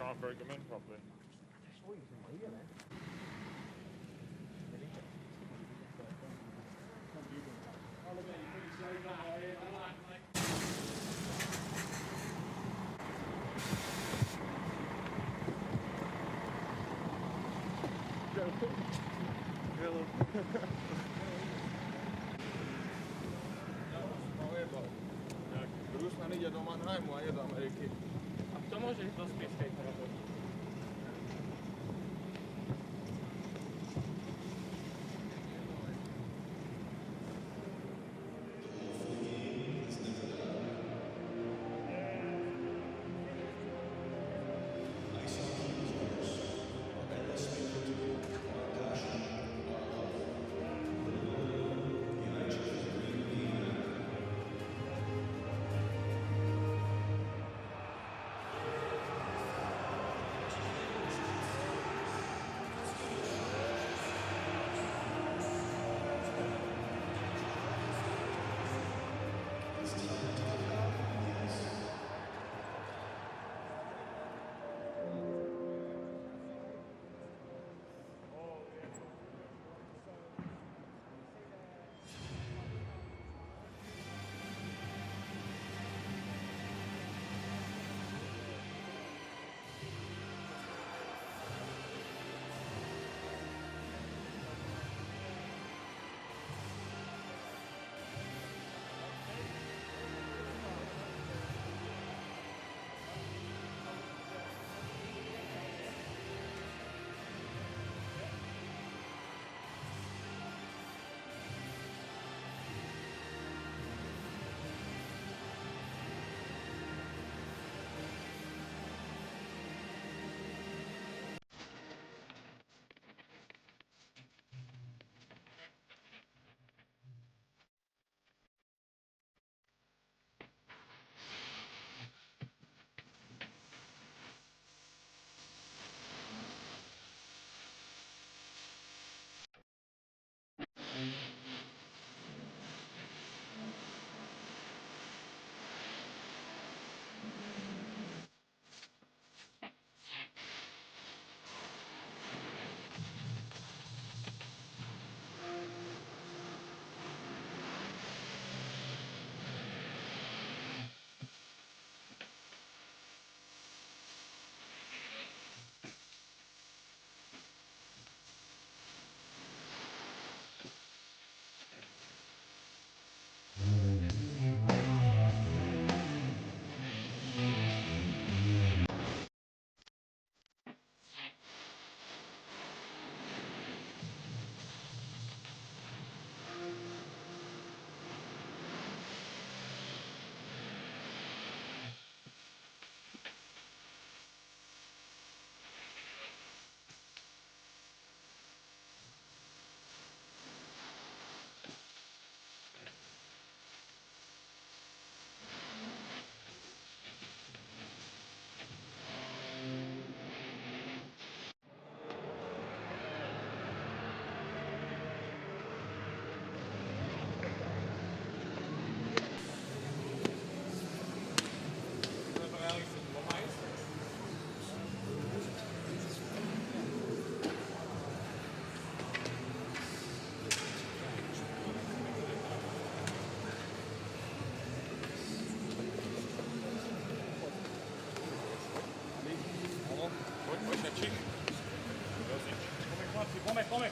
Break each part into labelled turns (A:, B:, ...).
A: can't break them in properly.
B: Rusna ide do Mannheimu a nie do Ameriky.
A: A to môžeš dospieť z tejto roboty.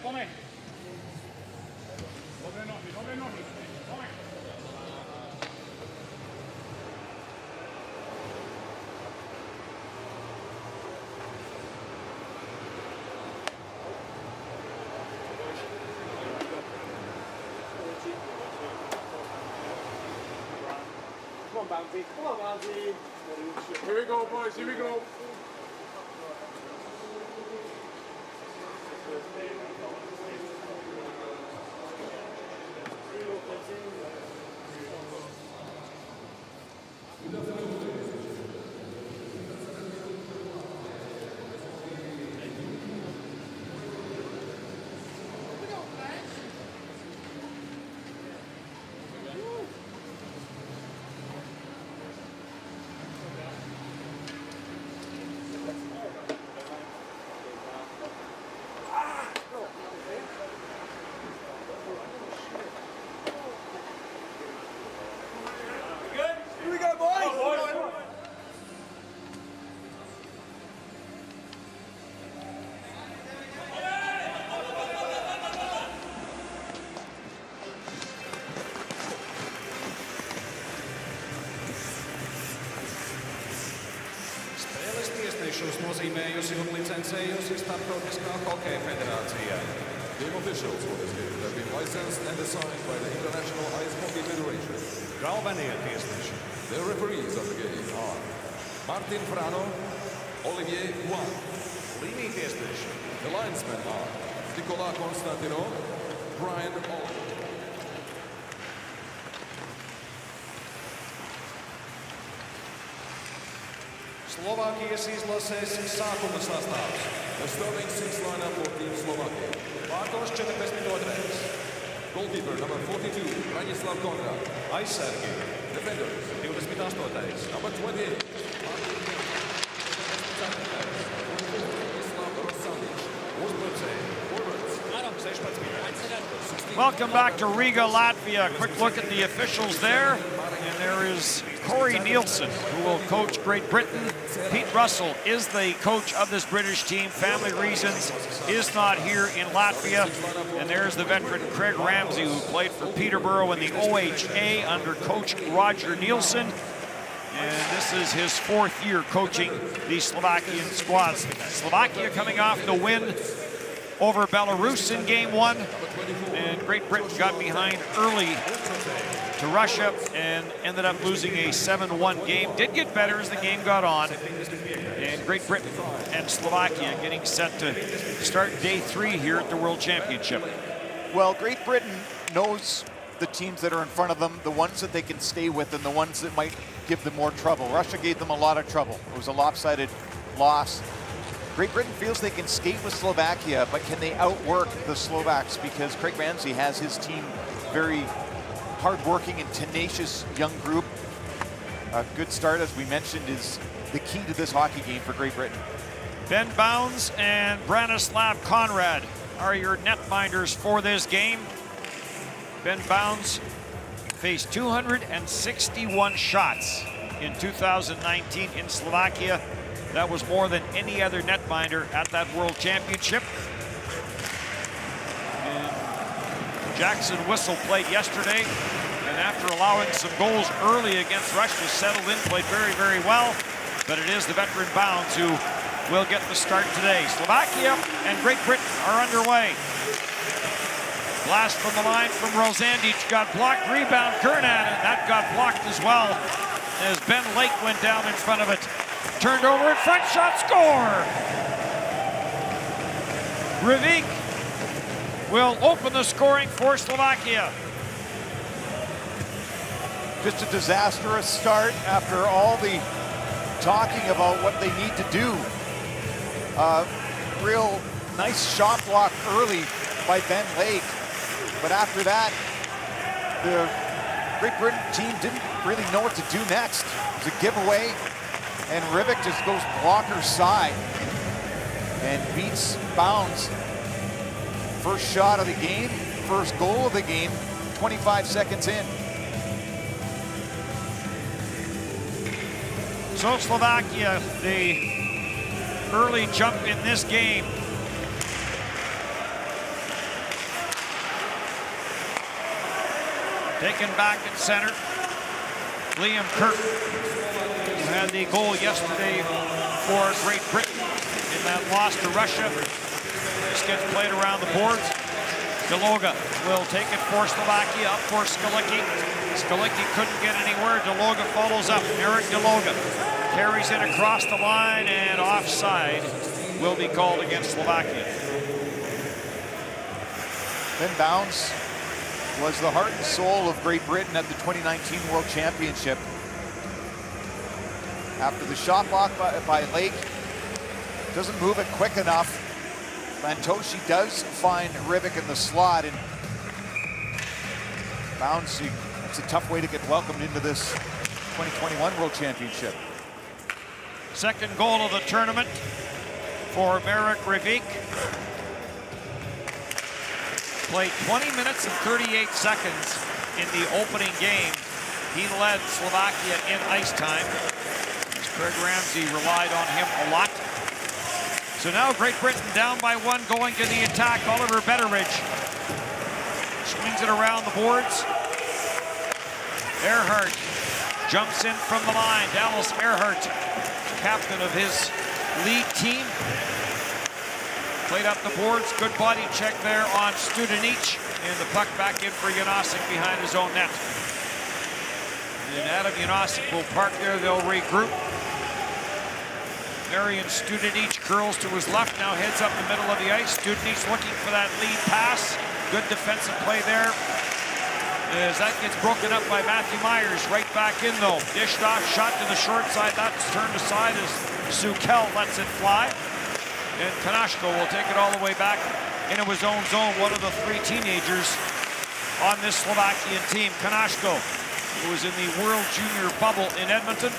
A: Come. Dobre nohy. Come. Come on, Bouncy.
B: Here we go, boys, here we go.
C: Priekšus nozīmējusi un licencējusi Starptautiskā hokeja federācija.
D: Game officials for this game have been licensed and assigned by the International Ice Hockey Federation.
C: Galvenie tiesneši.
D: The referees of the game are Martin Frano, Olivier Guan.
C: Līnija tiesneši.
D: The linesmen are Nikola Konstantinov, Brian Oliver.
C: Slovākijas izlases sākuma sastāvs.
D: The starting six lineup for Team Slovakia.
C: Vārtos 42.
D: Goalkeeper number 42, Branislav Konrad.
C: Aizsargi.
D: Defenders,
C: 28.
D: number 28, Branislav Rosanic.
C: Uzbrucēji. Forwards. 16.
E: Welcome back to Riga, Latvia. Quick look at the officials there. And there is Corey Nielsen, who will coach Great Britain. Pete Russell is the coach of this British team. Family reasons, is not here in Latvia. And there's the veteran Craig Ramsey, who played for Peterborough in the OHA under coach Roger Nielsen. And this is his 4th year coaching the Slovakian squads. Slovakia coming off the win over Belarus in game 1. And Great Britain got behind early to Russia and ended up losing a 7-1 game. Did get better as the game got on. And Great Britain and Slovakia getting set to start day 3 here at the World Championship.
F: Well, Great Britain knows the teams that are in front of them, the ones that they can stay with and the ones that might give them more trouble. Russia gave them a lot of trouble. It was a lopsided loss. Great Britain feels they can skate with Slovakia, but can they outwork the Slovaks? Because Craig Ramsey has his team very hardworking and tenacious young group. A good start, as we mentioned, is the key to this hockey game for Great Britain.
E: Ben Bounds and Branislav Konrad are your netminders for this game. Ben Bounds faced 261 shots in 2019 in Slovakia. That was more than any other netminder at that World Championship. And Jackson Whistle played yesterday, and after allowing some goals early against Russia, settled in, played very, very well. But it is the veteran Bounds who will get the start today. Slovakia and Great Britain are underway. Blast from the line from Rosandic, got blocked, rebound Kernan, and that got blocked as well as Ben Lake went down in front of it. Turned over in front, shot, score! Rivik will open the scoring for Slovakia.
F: Just a disastrous start after all the talking about what they need to do. Real nice shot block early by Ben Lake. But after that, the Great Britain team didn't really know what to do next. It was a giveaway, and Rivik just goes blocker side and beats Bounds. First shot of the game, first goal of the game, 25 seconds in.
E: So Slovakia, the early jump in this game. Taken back in center. Liam Kirk, who had the goal yesterday for Great Britain in that loss to Russia. This gets played around the boards. Deloga will take it for Slovakia, up for Skalicki. Skalicki couldn't get anywhere. Deloga follows up. Eric Deloga carries it across the line, and offside will be called against Slovakia.
F: Ben Bounds was the heart and soul of Great Britain at the 2019 World Championship. After the shot block by Lake, doesn't move it quick enough. Lantosi does find Rivik in the slot, and Bounds, it's a tough way to get welcomed into this 2021 World Championship.
E: Second goal of the tournament for Marek Rivik. Played 20 minutes and 38 seconds in the opening game. He led Slovakia in ice time. Craig Ramsey relied on him a lot. So now Great Britain down by 1, going to the attack. Oliver Betteridge swings it around the boards. Earhart jumps in from the line. Dallas Earhart, captain of his lead team. Played up the boards, good body check there on Studenic, and the puck back in for Janosic behind his own net. And Adam Janosic will park there, they'll regroup. Marian Studenic curls to his left, now heads up the middle of the ice. Studenic looking for that lead pass. Good defensive play there. As that gets broken up by Matthew Myers, right back in though. Dished off, shot to the short side, that's turned aside as Sukel lets it fly. And Kanashko will take it all the way back into his own zone. One of the three teenagers on this Slovakian team. Kanashko, who was in the World Junior bubble in Edmonton,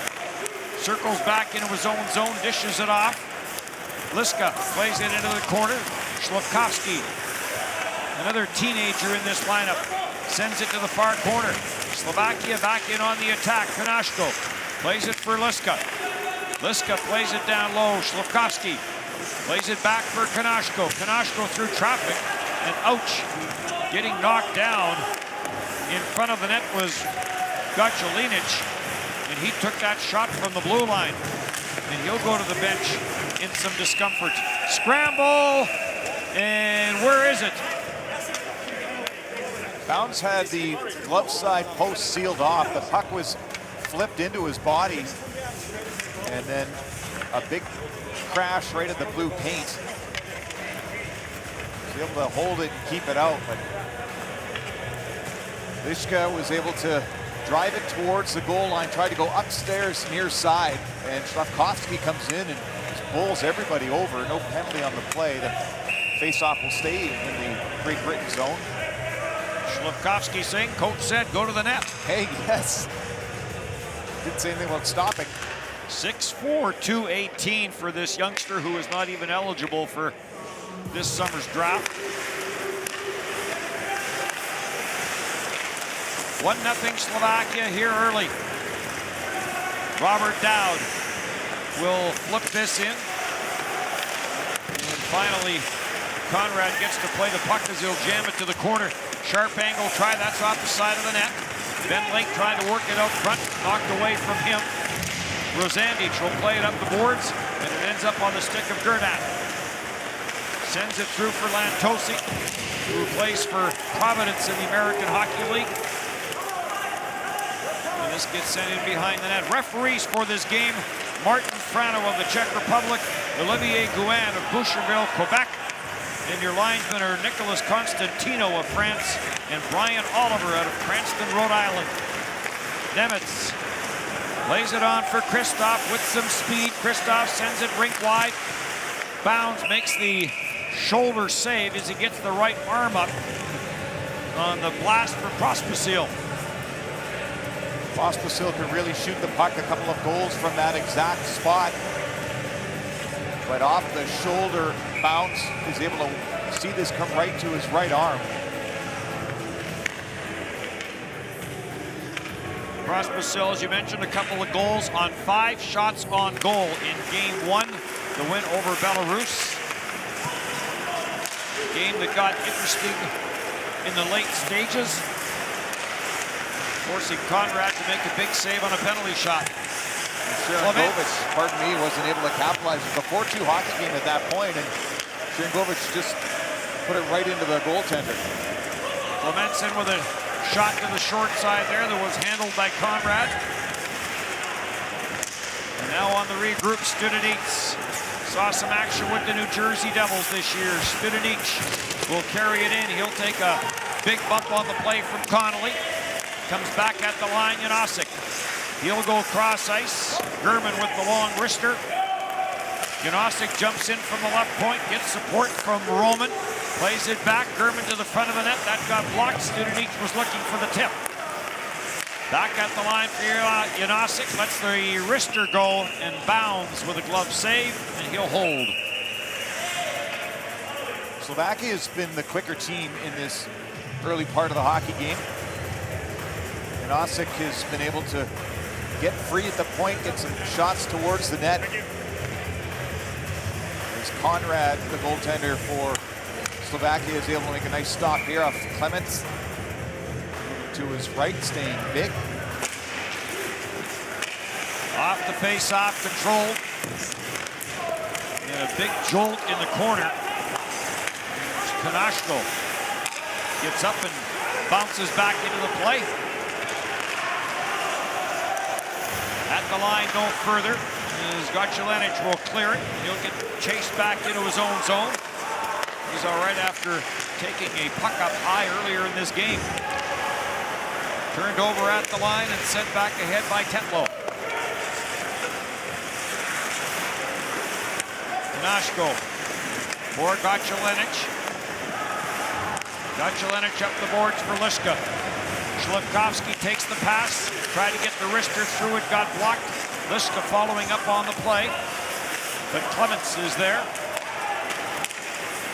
E: circles back into his own zone, dishes it off. Liska plays it into the corner. Slavkovsky, another teenager in this lineup, sends it to the far corner. Slovakia back in on the attack. Kanashko plays it for Liska. Liska plays it down low. Slavkovsky plays it back for Kanashko. Kanashko through traffic, and ouch, getting knocked down. In front of the net was Gacalinic, and he took that shot from the blue line. And he'll go to the bench in some discomfort. Scramble, and where is it?
F: Bounds had the glove side post sealed off. The puck was flipped into his body, and then a big crash right at the blue paint. Was able to hold it and keep it out, but Huska was able to drive it towards the goal line, tried to go upstairs near side, and Slavkovsky comes in and just bowls everybody over. No penalty on the play. The face-off will stay in the Great Britain zone.
E: Slavkovsky saying, coach said, go to the net.
F: Hey, yes. Didn't say anything about stopping.
E: 6'4", 218 for this youngster who is not even eligible for this summer's draft. 1-0 Slovakia here early. Robert Dowd will flip this in. And finally, Conrad gets to play the puck as he'll jam it to the corner. Sharp angle try, that's off the side of the net. Ben Lake trying to work it out front, knocked away from him. Rosandic will play it up the boards, and it ends up on the stick of Gernat. Sends it through for Lantosi, who plays for Providence in the American Hockey League. And this gets sent in behind the net. Referees for this game, Martin Frano of the Czech Republic, Olivier Gouin of Boucherville, Quebec, and your linesmen are Nicholas Constantino of France and Brian Oliver out of Cranston, Rhode Island. Nemitz lays it on for Kristoff with some speed. Kristoff sends it rink wide. Bounds makes the shoulder save as he gets the right arm up on the blast for Pospisil.
F: Pospisil can really shoot the puck. A couple of goals from that exact spot. But off the shoulder bounce, he's able to see this come right to his right arm.
E: Pospisil, as you mentioned, a couple of goals on 5 shots on goal in game 1, the win over Belarus. Game that got interesting in the late stages, forcing Conrad to make a big save on a penalty shot.
F: Sharangovich, pardon me, wasn't able to capitalize. It was a 4-2 hockey game at that point, and Sharangovich just put it right into the goaltender.
E: Clementson with a shot to the short side there that was handled by Conrad. And now on the regroup, Studenic saw some action with the New Jersey Devils this year. Studenic will carry it in. He'll take a big bump on the play from Connolly. Comes back at the line, Janosic. He'll go cross ice. German with the long wrister. Janosic jumps in from the left point, gets support from Roman. Plays it back, German to the front of the net. That got blocked. Studenic was looking for the tip. Back at the line for Janosic. Lets the wrister go and bounds with a glove save, and he'll hold.
F: Slovakia has been the quicker team in this early part of the hockey game. Janosic has been able to get free at the point, get some shots towards the net. As Conrad, the goaltender for Slovakia, is able to make a nice stop here off Clements. To his right, staying big.
E: Off the face-off, controlled. And a big jolt in the corner. Konashko gets up and bounces back into the play. At the line, no further, as Gochelenic will clear it. He'll get chased back into his own zone. He's all right after taking a puck up high earlier in this game. Turned over at the line and sent back ahead by Tetlow. Konashko for Gochelenic. Gochelenic up the boards for Liska. Slivkovsky takes the pass, tried to get the wrister through it, got blocked. Liska following up on the play, but Clements is there.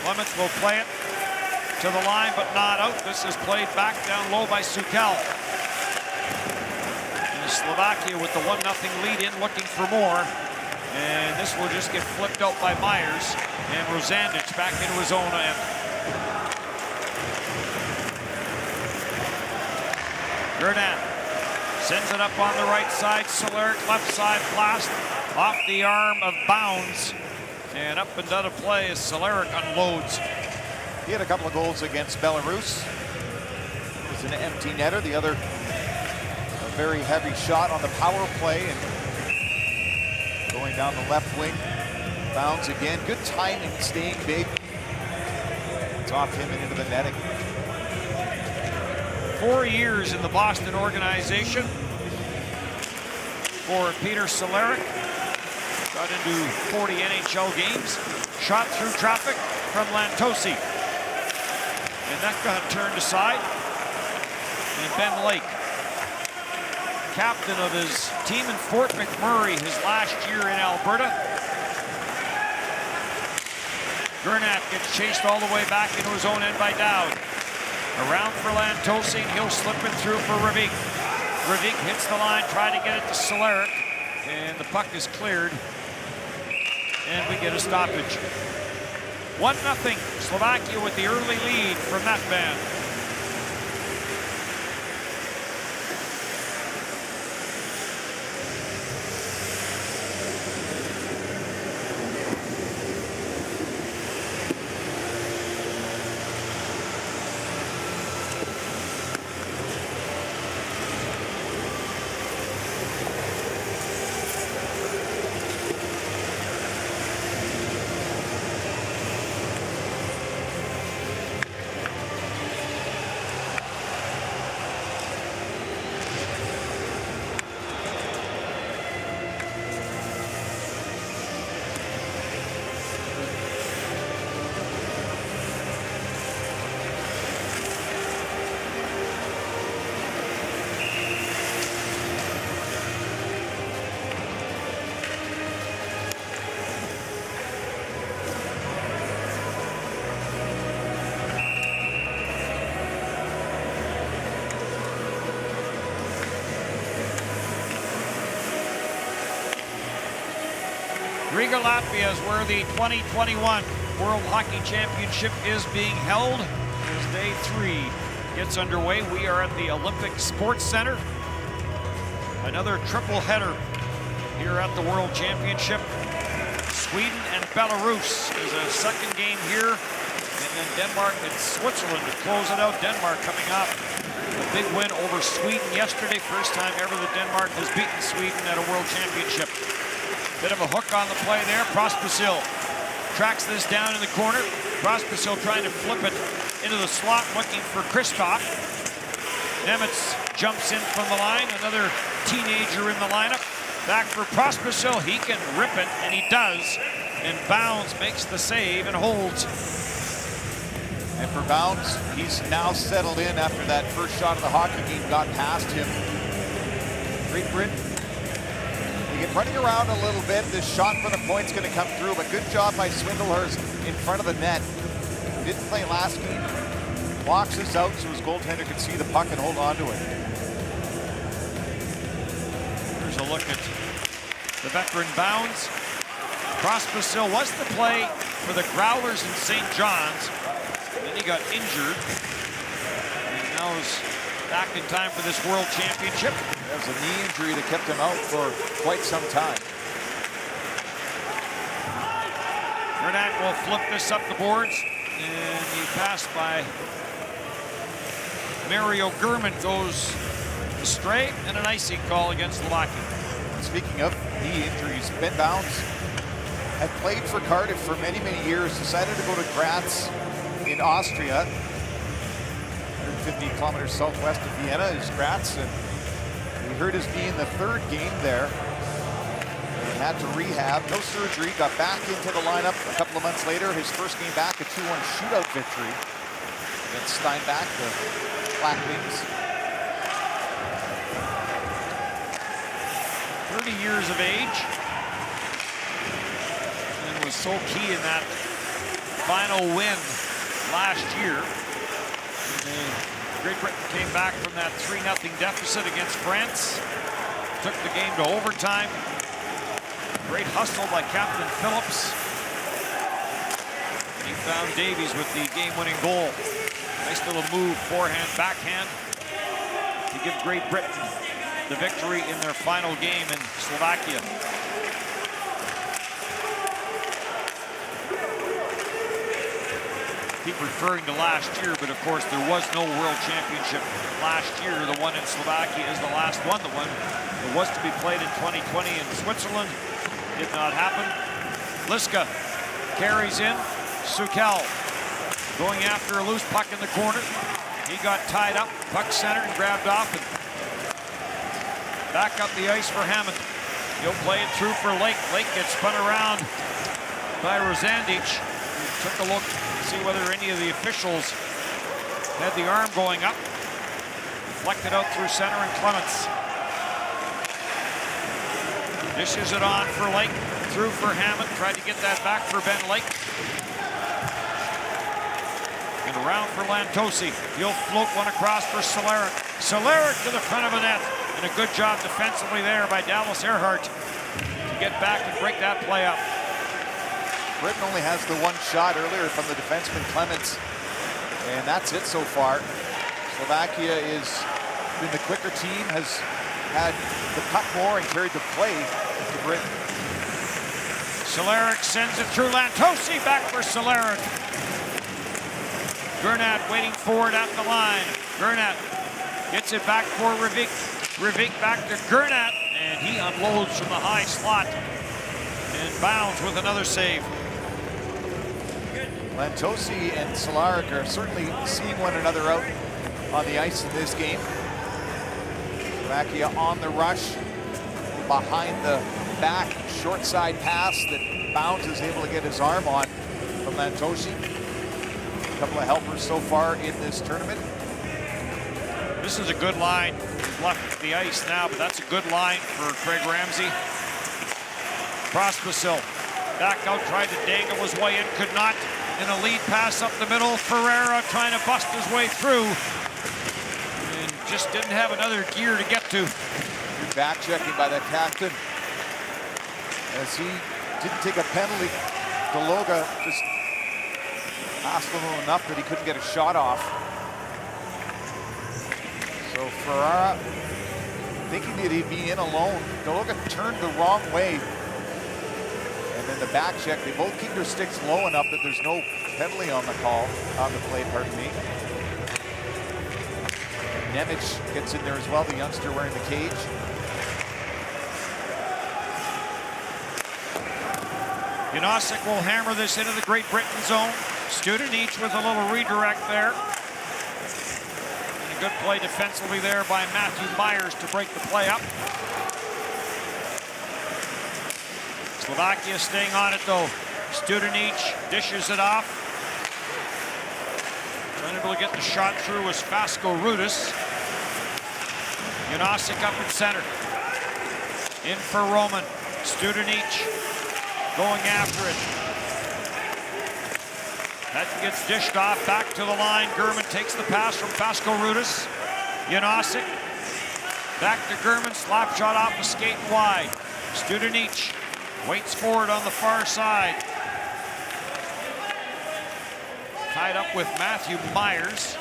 E: Clements will play it to the line, but not out. This is played back down low by Sukel. And Slovakia with the 1-0 lead in, looking for more. And this will just get flipped out by Myers, and Rosandich back into his own end. Gernat sends it up on the right side. Soleric left side blast off the arm of Bounds. And up and down a play as Soleric unloads.
F: He had a couple of goals against Belarus. It was an empty netter. The other, a very heavy shot on the power play. And going down the left wing. Bounds again. Good timing, staying big. It's off him and into the netting.
E: 4 years in the Boston organization for Peter Soleric. Got into 40 NHL games. Shot through traffic from Lantosi. And that got turned aside. And Ben Lake, captain of his team in Fort McMurray his last year in Alberta. Gernat gets chased all the way back into his own end by Dowd. Around for Lantosi, and he'll slip it through for Ravik. Ravik hits the line, trying to get it to Soleric, and the puck is cleared, and we get a stoppage. 1-0, Slovakia with the early lead from that man. Riga, Latvia is where the 2021 World Hockey Championship is being held. As day 3 gets underway, we are at the Olympic Sports Center. Another triple header here at the World Championship. Sweden and Belarus is a second game here. And then Denmark and Switzerland to close it out. Denmark coming off a big win over Sweden yesterday. First time ever that Denmark has beaten Sweden at a World Championship. Bit of a hook on the play there. Prospesil tracks this down in the corner. Prospesil trying to flip it into the slot, looking for Kristoff. Nemitz jumps in from the line. Another teenager in the lineup. Back for Prospesil. He can rip it, and he does. And Bounds makes the save and holds.
F: And for Bounds, he's now settled in after that first shot of the hockey game got past him. Great Britain. They get running around a little bit. This shot for the point's going to come through, but good job by Swindlehurst in front of the net. Didn't play last game. Walks this out so his goaltender can see the puck and hold on to it.
E: Here's a look at the veteran Bounds. Prospesil was the play for the Growlers in St. John's. Then he got injured. And now is back in time for this World Championship.
F: That was a knee injury that kept him out for quite some time.
E: Gernat will flip this up the boards, and he passed by Mario Gurman goes astray, and an icing call against Slovakia.
F: Speaking of knee injuries, Ben Bounds had played for Cardiff for many, many years, decided to go to Graz in Austria. 150 kilometers southwest of Vienna is Graz, and we hurt his knee in the third game there. He had to rehab, no surgery, got back into the lineup a couple of months later. His first game back, a 2-1 shootout victory against Steinbach, the Black Wings.
E: 30 years of age, and was so key in that final win last year. Great Britain came back from that 3-0 deficit against France, took the game to overtime. Great hustle by Captain Phillips. And he found Davies with the game-winning goal. Nice little move, forehand, backhand, to give Great Britain the victory in their final game in Slovakia. Keep referring to last year, but of course there was no World Championship last year. The one in Slovakia is the last one. The one that was to be played in 2020 in Switzerland did not happen. Liska carries in. Sukel going after a loose puck in the corner. He got tied up, puck center, and grabbed off, and back up the ice for Hammond. He'll play it through for Lake. Lake gets spun around by Rozandic. Took a look to see whether any of the officials had the arm going up. Deflected out through center, and Clements dishes it on for Lake. Through for Hammond. Tried to get that back for Ben Lake. And around for Lantosi. He'll float one across for Solaric. Solaric to the front of the net. And a good job defensively there by Dallas Earhart to get back and break that play up.
F: Britain only has the one shot earlier from the defenseman Clements, and that's it so far. Slovakia is been the quicker team, has had the puck more and carried the play to Britain.
E: Solaric sends it through Lantosi, back for Solaric. Gernat waiting for it at the line. Gernat gets it back for Rivik. Rivik back to Gernat, and he unloads from the high slot and Bounds with another save.
F: Lantosi and Solaric are certainly seeing one another out on the ice in this game. Slovakia on the rush, behind the back, short side pass that Bounds is able to get his arm on from Lantosi. A couple of helpers so far in this tournament.
E: This is a good line. He's left the ice now, but that's a good line for Craig Ramsey. Prospasil back out, tried to dangle his way in, could not. In a lead pass up the middle, Ferreira trying to bust his way through, and just didn't have another gear to get to.
F: Good back checking by the captain, as he didn't take a penalty. Dologa just passed him enough that he couldn't get a shot off. So Ferreira thinking that he'd be in alone. Dologa turned the wrong way. And then the back check, they both keep their sticks low enough that there's no penalty on the call, on the play, pardon me. Nemec gets in there as well, the youngster wearing the cage.
E: Janosic will hammer this into the Great Britain zone. Studenic with a little redirect there. And a good play defensively there by Matthew Myers to break the play up. Slovakia staying on it though. Studenic dishes it off. Unable to get the shot through was Fasco Rudis. Janosic up in center. In for Roman. Studenic going after it. That gets dished off, back to the line. Gurman takes the pass from Fasco Rudis. Janosic back to Gurman, slap shot off the skate wide. Studenic waits for it on the far side. Tied up with Matthew Myers.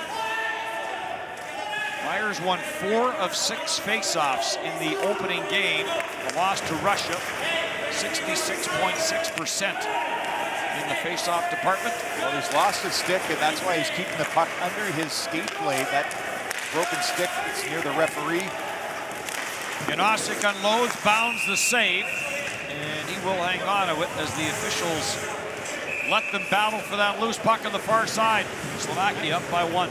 E: Myers won 4 of 6 faceoffs in the opening game. A loss to Russia, 66.6%. in the face-off department.
F: Well, he's lost his stick, and that's why he's keeping the puck under his skate blade. That broken stick is near the referee.
E: Janosic unloads, bounds the save, and he will hang on to it as the officials let them battle for that loose puck on the far side. Slovakia up by 1.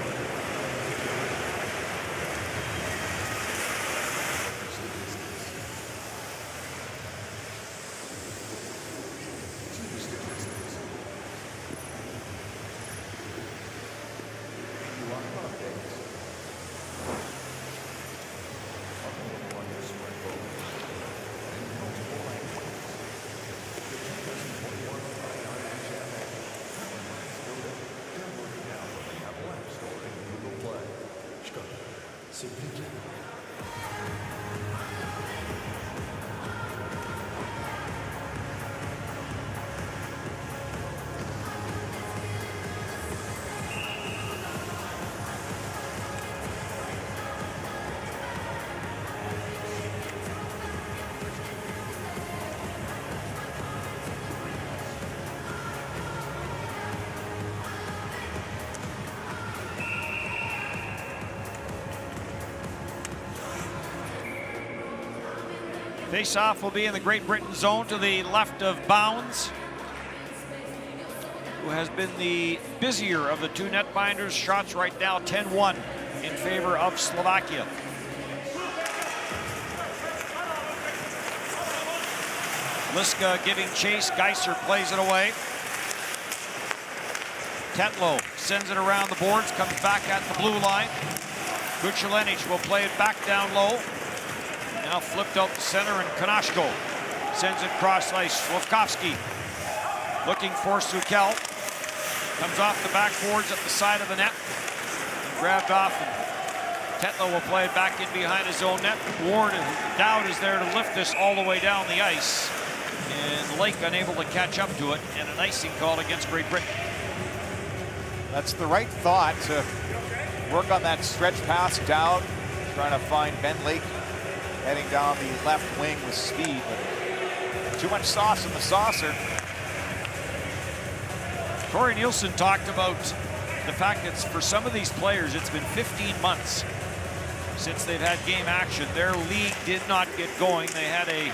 E: Face-off will be in the Great Britain zone to the left of Bounds, who has been the busier of the two netminders. Shots right now 10-1 in favor of Slovakia. Liska giving chase. Geiser plays it away. Tetlow sends it around the boards, comes back at the blue line. Gucciolenic will play it back down low. Now flipped out the center, and Konashko sends it cross ice. Slavkovsky looking for Sukel. Comes off the backboards at the side of the net. And grabbed off, and Tetlow will play it back in behind his own net. Ward and Dowd is there to lift this all the way down the ice. And Lake unable to catch up to it, and an icing call against Great Britain.
F: That's the right thought, to work on that stretch pass. Dowd trying to find Ben Lake heading down the left wing with speed, but too much sauce in the saucer.
E: Corey Nielsen talked about the fact that for some of these players, it's been 15 months since they've had game action. Their league did not get going. They had a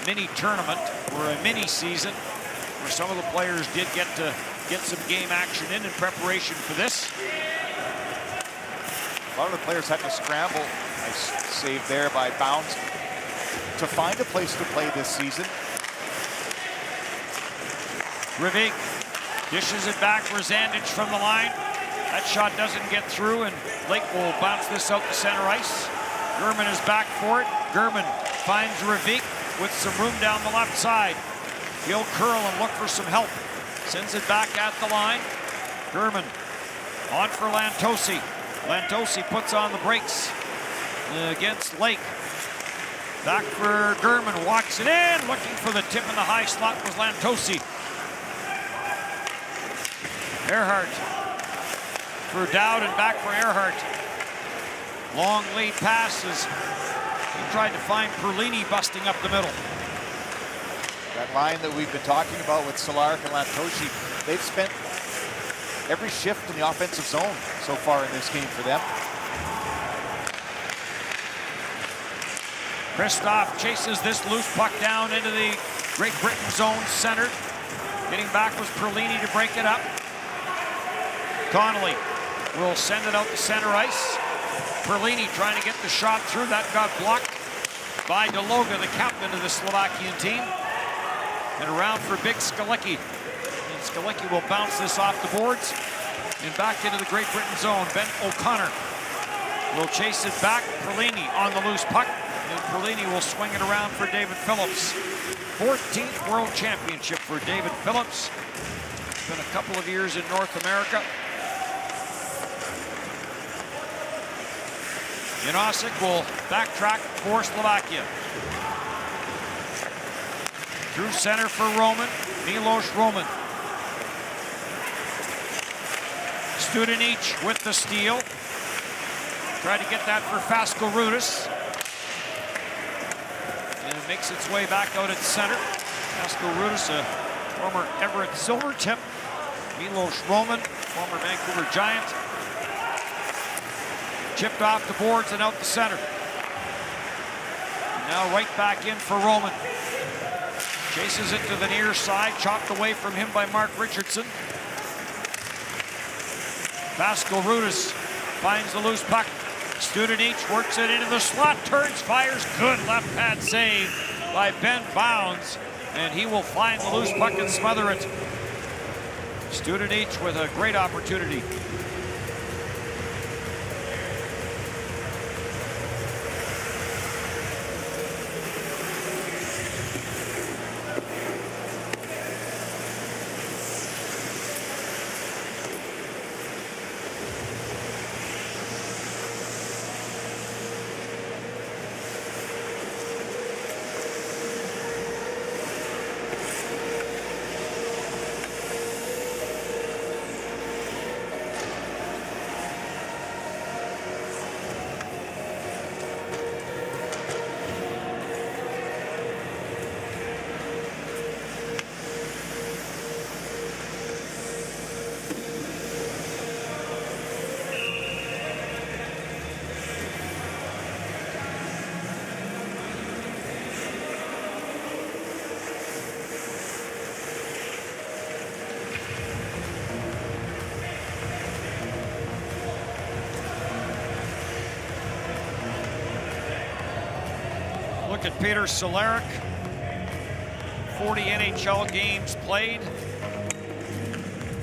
E: mini tournament or a mini season where some of the players did get some game action in preparation for this.
F: A lot of the players had to scramble. Nice save there by Bounds to find a place to play this season.
E: Rivik dishes it back. Razandich from the line. That shot doesn't get through, and Lake will bounce this out to center ice. German is back for it. German finds Rivik with some room down the left side. He'll curl and look for some help. Sends it back at the line. German on for Lantosi. Lantosi puts on the brakes against Lake. Back for German, walks it in, looking for the tip in the high slot was Lantosi. Earhart for Dowd, and back for Earhart. Long lead passes. He tried to find Perlini busting up the middle.
F: That line that we've been talking about with Solarek and Lantosi, they've spent every shift in the offensive zone so far in this game for them.
E: Kristoff chases this loose puck down into the Great Britain zone, centered. Getting back was Perlini to break it up. Connolly will send it out to center ice. Perlini trying to get the shot through. That got blocked by Deloga, the captain of the Slovakian team. And around for Big Skalicki. And Skalicki will bounce this off the boards and back into the Great Britain zone. Ben O'Connor will chase it back. Perlini on the loose puck. And Perlini will swing it around for David Phillips. 14th World Championship for David Phillips. It's been a couple of years in North America. Janosic will backtrack for Slovakia. Through center for Roman, Milos Roman. Studenic with the steal. Tried to get that for Fasco Rudis. And it makes its way back out at center. Fasco Rudis, a former Everett Silvertip, Milos Roman, former Vancouver Giant. Chipped off the boards and out the center. And now right back in for Roman. Chases it to the near side, chopped away from him by Mark Richardson. Pascal Rudis finds the loose puck. Studenich works it into the slot, turns, fires, good left pad save by Ben Bounds, and he will find the loose puck and smother it. Studenich with a great opportunity. Look at Peter Cehlarik. 40 NHL games played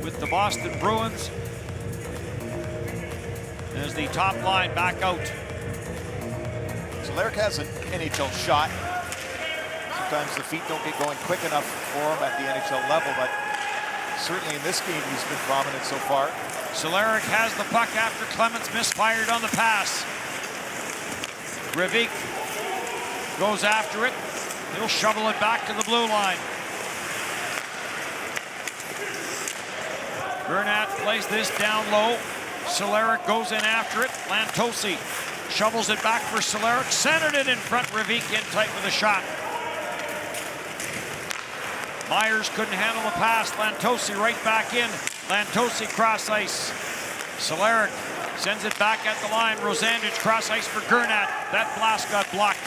E: with the Boston Bruins as the top line back out.
F: Cehlarik has an NHL shot. Sometimes the feet don't get going quick enough for him at the NHL level, but certainly in this game he's been prominent so far.
E: Cehlarik has the puck after Clements misfired on the pass. Rivik goes after it. He'll shovel it back to the blue line. Gernat plays this down low. Cehlarik goes in after it. Lantosi shovels it back for Cehlarik. Centered it in front. Rivik in tight with a shot. Myers couldn't handle the pass. Lantosi right back in. Lantosi cross ice. Cehlarik sends it back at the line. Rosandich cross ice for Gernat. That blast got blocked.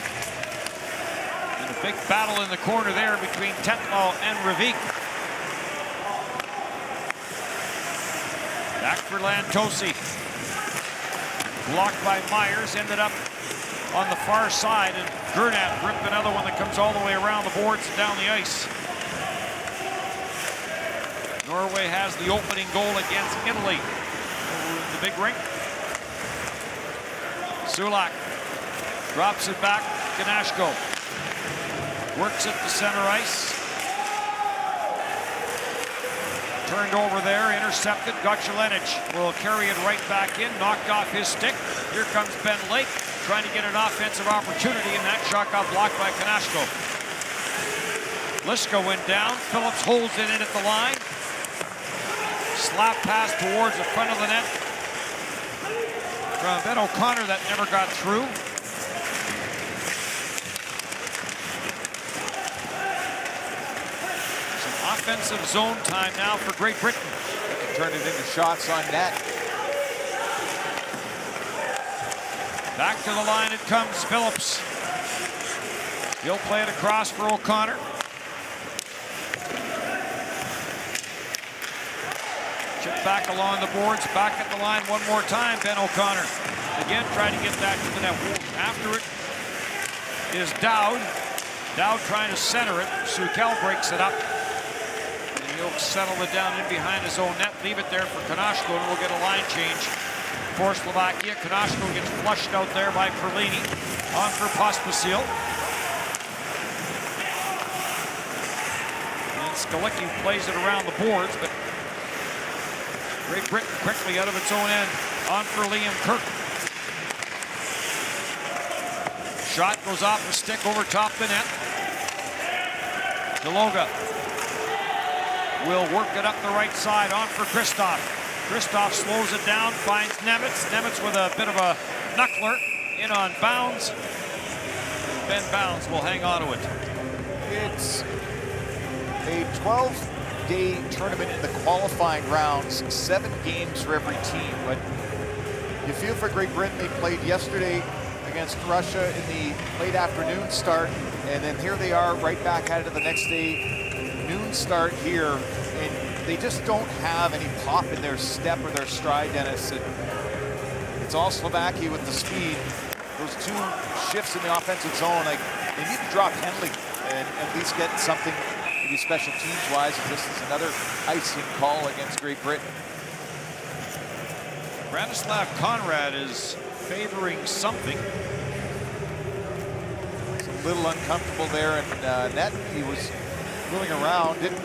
E: And a big battle in the corner there between Tetlow and Rivik. Back for Lantosi. Blocked by Myers. Ended up on the far side. And Gernat ripped another one that comes all the way around the boards and down the ice. Norway has the opening goal against Italy over in the big rink. Sulak drops it back. Ganashko works it to center ice. Turned over there, intercepted. Gotchalenich will carry it right back in, knocked off his stick. Here comes Ben Lake trying to get an offensive opportunity, and that shot got blocked by Ganashko. Liska went down. Phillips holds it in at the line. Slap pass towards the front of the net from Ben O'Connor that never got through. Some offensive zone time now for Great Britain.
F: They can turn it into shots on net.
E: Back to the line it comes, Phillips. He'll play it across for O'Connor. Chip back along the boards, back at the line one more time. Ben O'Connor again trying to get that to the net. After it is Dowd. Dowd trying to center it. Sukel breaks it up. And he'll settle it down in behind his own net. Leave it there for Kanashko, and we'll get a line change for Slovakia. Kanashko gets flushed out there by Perlini. On for Pospisil. And Skalicki plays it around the boards, but Great Britain quickly out of its own end. On for Liam Kirk. Shot goes off the stick over top the net. Deloga will work it up the right side. On for Kristoff. Kristoff slows it down, finds Nemitz. Nemitz with a bit of a knuckler in on Ben Bounds will hang on to it.
F: It's a 12-day tournament in the qualifying rounds, 7 games for every team. But you feel for Great Britain. They played yesterday against Russia in the late afternoon start, and then here they are right back at it the next day, noon start here, and they just don't have any pop in their step or their stride, Dennis. It's all Slovakia with the speed. Those 2 shifts in the offensive zone, like, they need to draw a penalty and at least get something, maybe special teams wise, and this is another icing call against Great Britain.
E: Branislav Conrad is favoring something.
F: It's a little uncomfortable there in net. He was moving around, didn't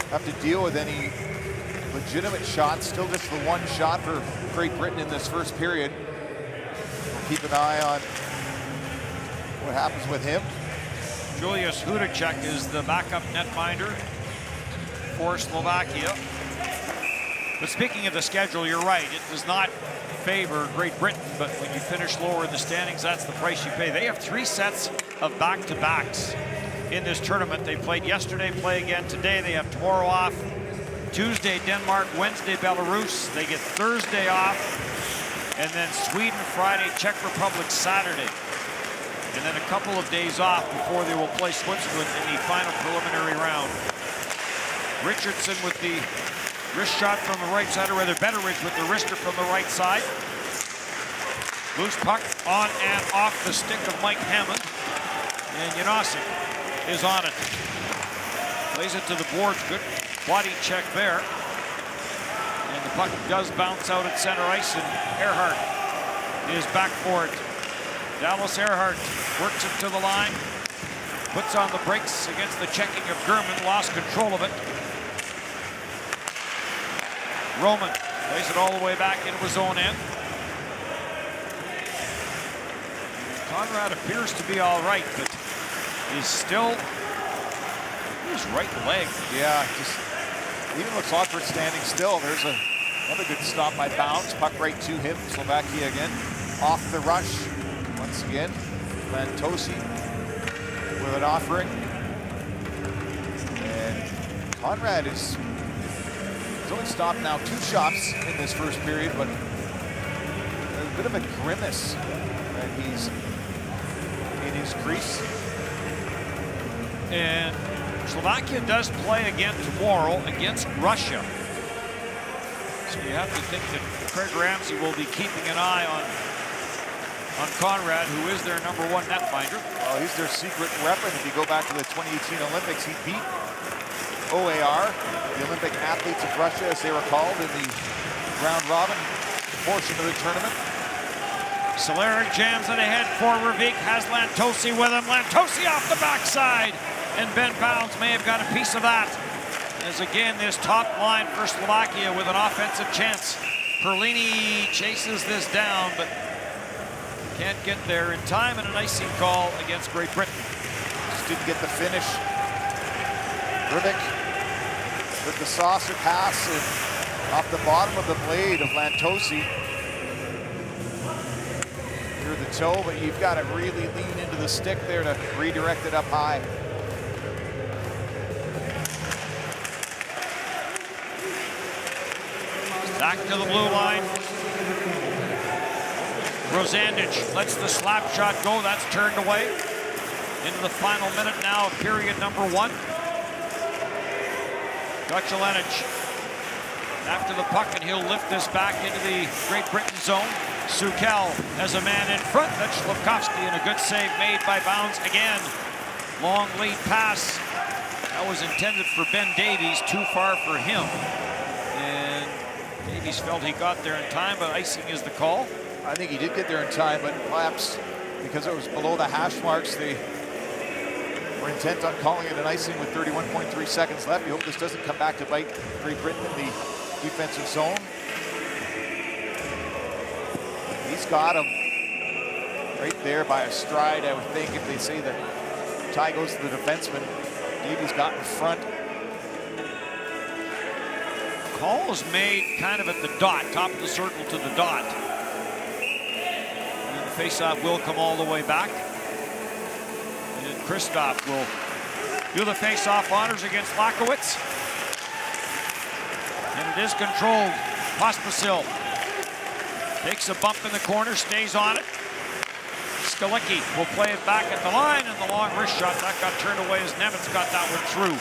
F: have to deal with any legitimate shots. Still just the 1 shot for Great Britain in this first period. We'll keep an eye on what happens with him.
E: Julius Hudacek is the backup netminder for Slovakia. But speaking of the schedule, you're right. It does not favor Great Britain, but when you finish lower in the standings, that's the price you pay. They have 3 sets of back-to-backs in this tournament. They played yesterday, play again today. They have tomorrow off. Tuesday, Denmark. Wednesday, Belarus. They get Thursday off. And then Sweden, Friday, Czech Republic, Saturday. And then a couple of days off before they will play Switzerland in the final preliminary round. Richardson with the wrist shot from the right side, or rather Betteridge with the wrister from the right side. Loose puck on and off the stick of Mike Hammond. And Janosic is on it. Plays it to the boards. Good body check there. And the puck does bounce out at center ice, and Earhart is back for it. Dallas Earhart works it to the line. Puts on the brakes against the checking of German. Lost control of it. Roman plays it all the way back into his own end. Conrad appears to be all right, but he's still his right leg.
F: Yeah, just even looks awkward standing still. There's another good stop by Bounds. Puck right to him. Slovakia again off the rush. Once again, Lantosi with an offering. And Conrad is he's only stopped now 2 shots in this first period, but a bit of a grimace that he's in his crease.
E: And Slovakia does play again tomorrow against Russia. So you have to think that Craig Ramsey will be keeping an eye on Conrad, who is their #1 netminder.
F: Well, he's their secret weapon. If you go back to the 2018 Olympics, he beat OAR, the Olympic athletes of Russia, as they were called, in the round robin portion of the tournament.
E: Solaric jams it ahead for Ravik, has Lantosi with him. Lantosi off the backside, and Ben Bounds may have got a piece of that. As again, this top line for Slovakia with an offensive chance. Perlini chases this down, but can't get there in time, and an icing call against Great Britain.
F: Just didn't get the finish. Ravik with the saucer pass and off the bottom of the blade of Lantosi. Near the toe, but you've got to really lean into the stick there to redirect it up high.
E: Back to the blue line. Rosandich lets the slap shot go. That's turned away. Into the final minute now of period #1. Gochelenic after the puck, and he'll lift this back into the Great Britain zone. Sukel has a man in front. That's Slavkovsky, and a good save made by Bounds again. Long lead pass. That was intended for Ben Davies, too far for him. And Davies felt he got there in time, but icing is the call.
F: I think he did get there in time, but perhaps because it was below the hash marks, they were intent on calling it an icing with 31.3 seconds left. We hope this doesn't come back to bite Great Britain in the defensive zone. He's got him right there by a stride, I would think, if they say that tie goes to the defenseman. Davies got in front.
E: Call is made kind of at the dot, top of the circle to the dot. And the faceoff will come all the way back. And Kristoff will do the face-off honors against Lakowitz. And it is controlled. Pospisil takes a bump in the corner, stays on it. Skalicki will play it back at the line, and the long wrist shot, that got turned away as Nemitz got that one through.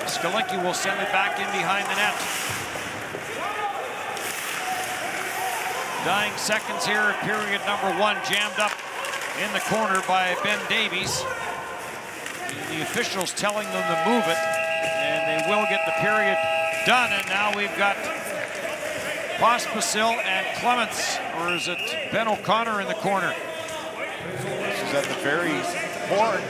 E: Skalicki will send it back in behind the net. Dying seconds here at period number 1, jammed up in the corner by Ben Davies. And the officials telling them to move it, and they will get the period done. And now we've got Pospisil and Clements, or is it Ben O'Connor in the corner?
F: This is at the very horn,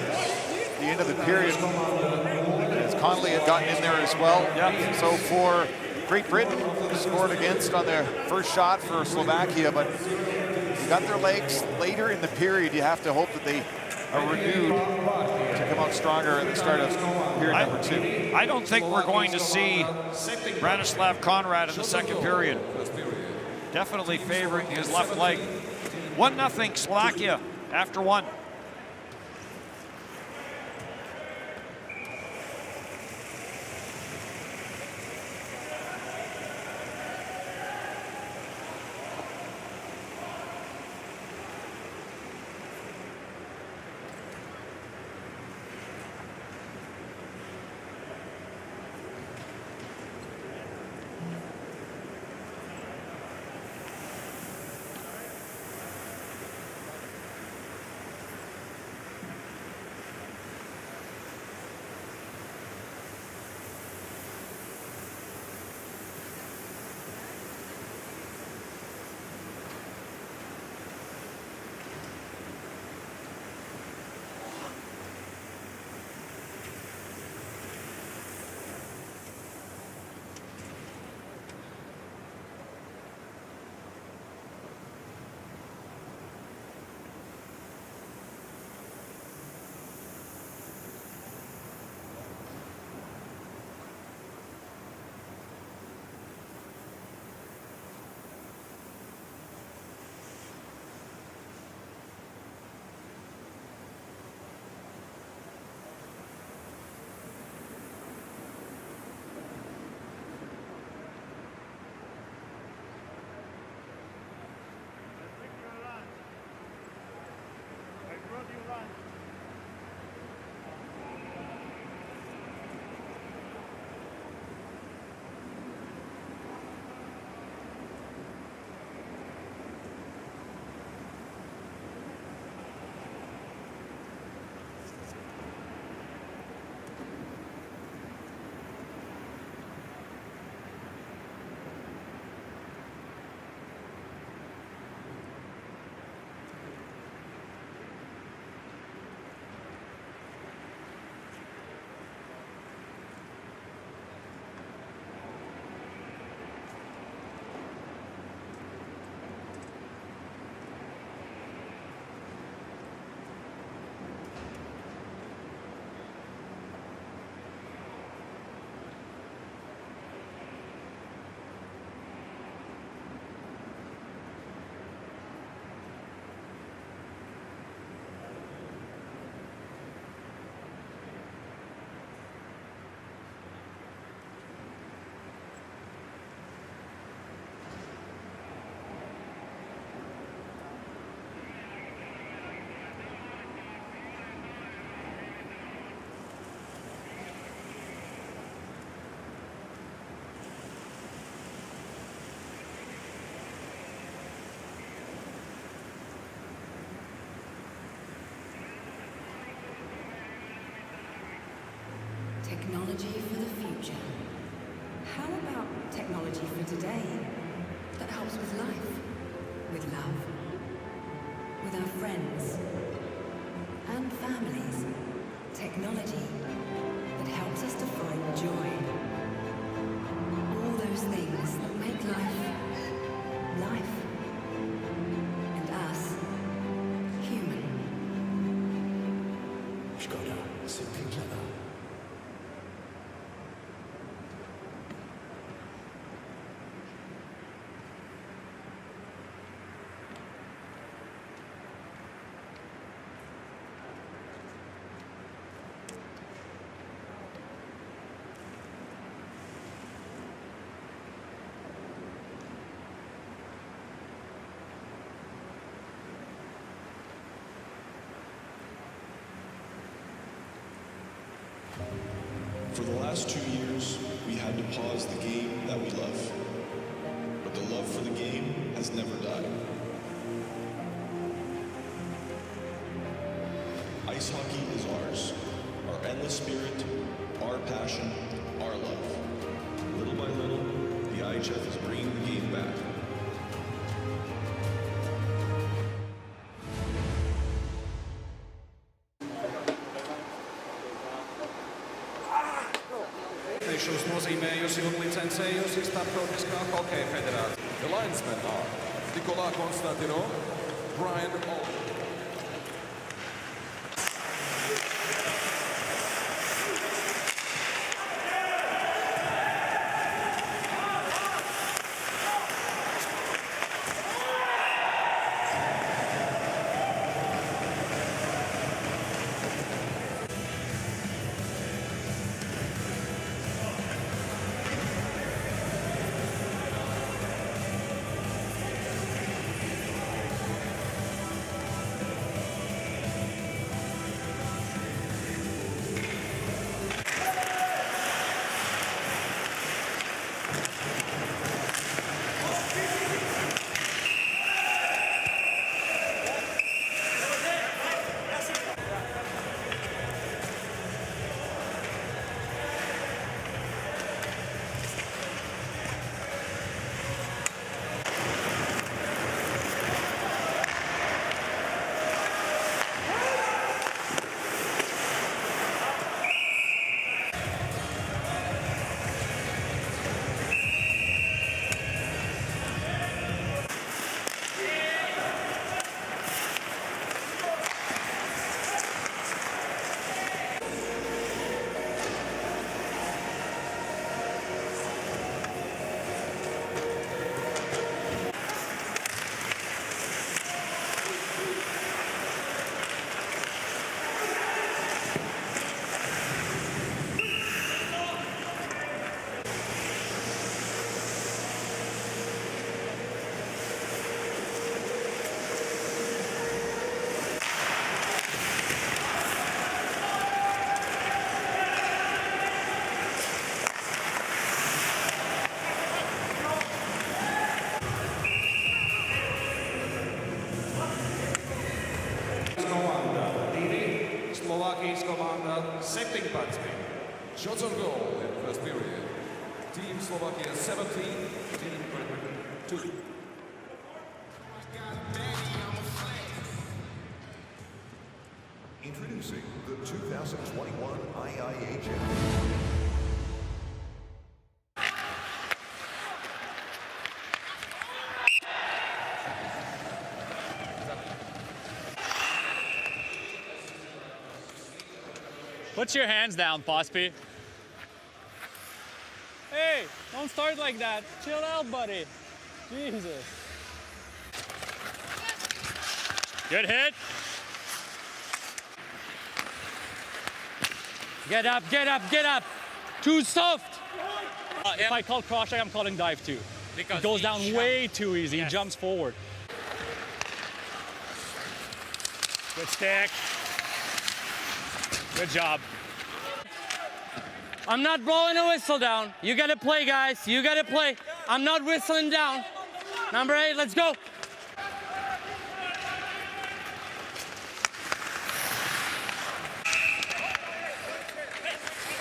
F: the end of the period, as Connolly had gotten in there as well.
E: Yep.
F: So for Great Britain, scored against on their first shot for Slovakia, but they got their legs later in the period. You have to hope that they are renewed to come out stronger at the start of period number 2.
E: I don't think we're going to see Branislav Conrad in the second period. Definitely favoring his left leg. 1-0 Slovakia after 1.
G: Technology for the future. How about technology for today that helps with life, with love, with our friends and families? Technology that helps us to find joy. All those things that make life, life, and us human.
C: Škoda, simply clever.
H: For the last 2 years, we had to pause the game that we love. But the love for the game has never died. Ice hockey is ours. Our endless spirit, our passion, our love. Little by little, the IIHF is bringing the game back.
C: Officials nozīmējusi un licencējusi Starptautiskā hokeja federācija.
D: The linesmen are Nikola Konstantinov, Brian Alden.
C: Slovākijas komanda 17.
D: Shots on goal in first period. Team Slovakia 17, Team Great Britain 2.
I: Introducing the 2021 IIHF.
A: Put your hands down, Pospy. Hey, don't start like that. Chill out, buddy. Jesus. Good hit. Get up, get up, get up. Too soft. If I call cross-check, I'm calling dive too. Because he goes down way too easy. Yes. He jumps forward. Good stick. Good job. I'm not blowing a whistle down. You gotta play, guys. You gotta play. I'm not whistling down. Number 8, let's go.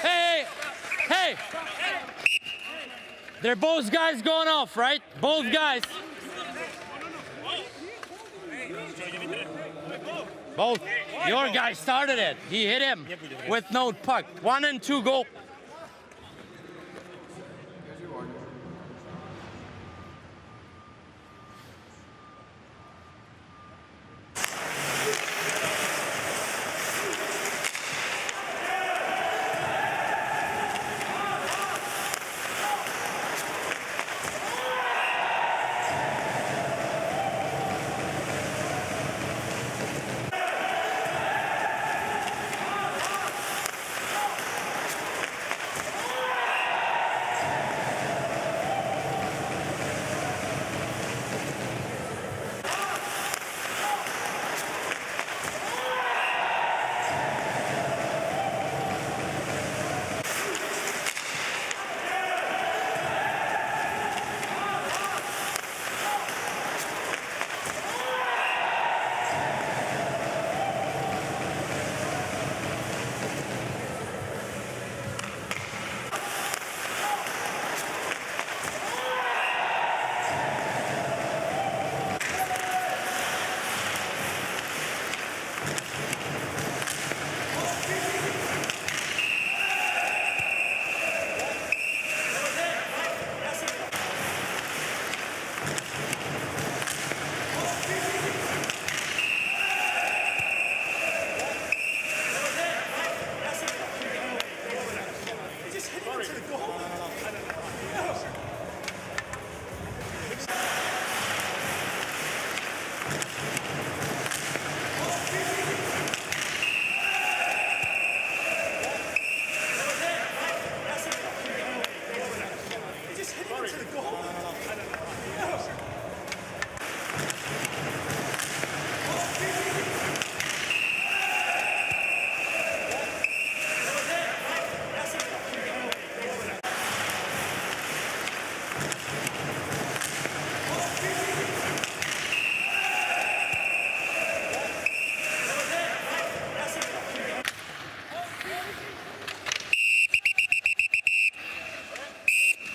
A: Hey, hey. They're both guys going off, right? Both guys. Both. Your guy started it. He hit him with no puck. 1 and 2 go.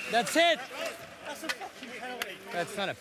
A: That's it. That's not a.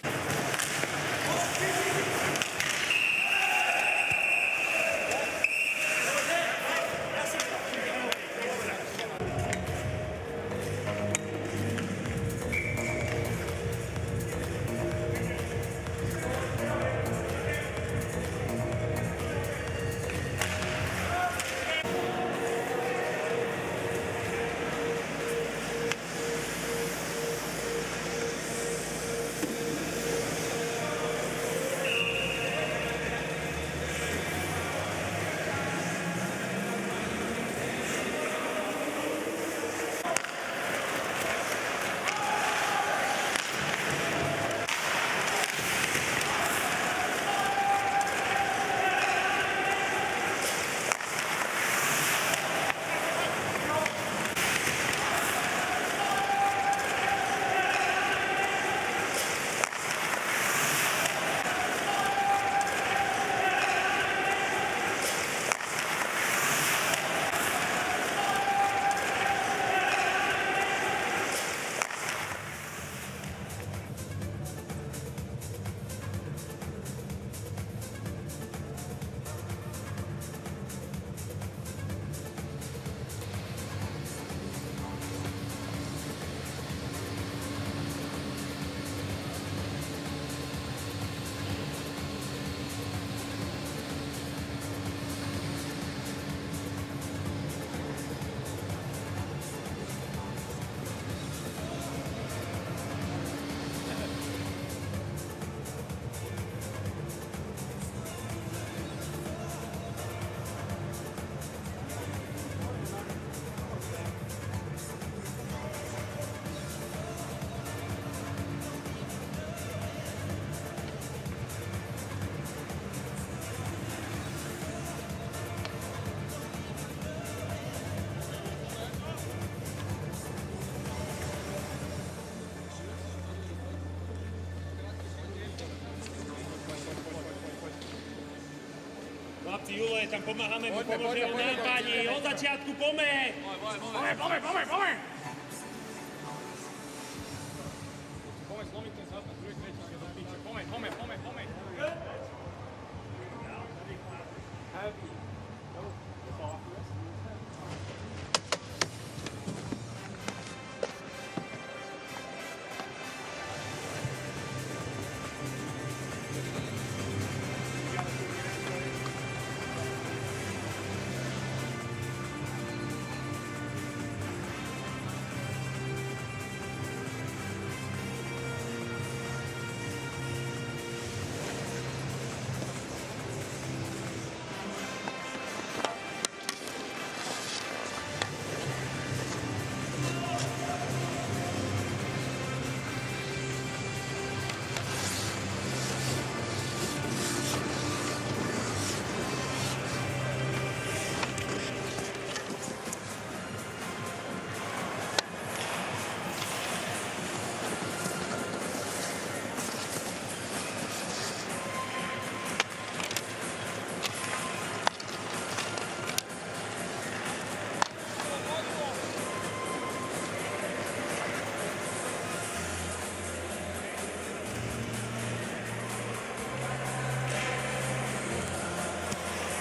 J: Chlapci, Julo je tam, pomáhame mu, pomôže ho nápadí, od začiatku pome! Pome!
A: Pome, zlomiť ten zad na druhej krečke do píče. Pome.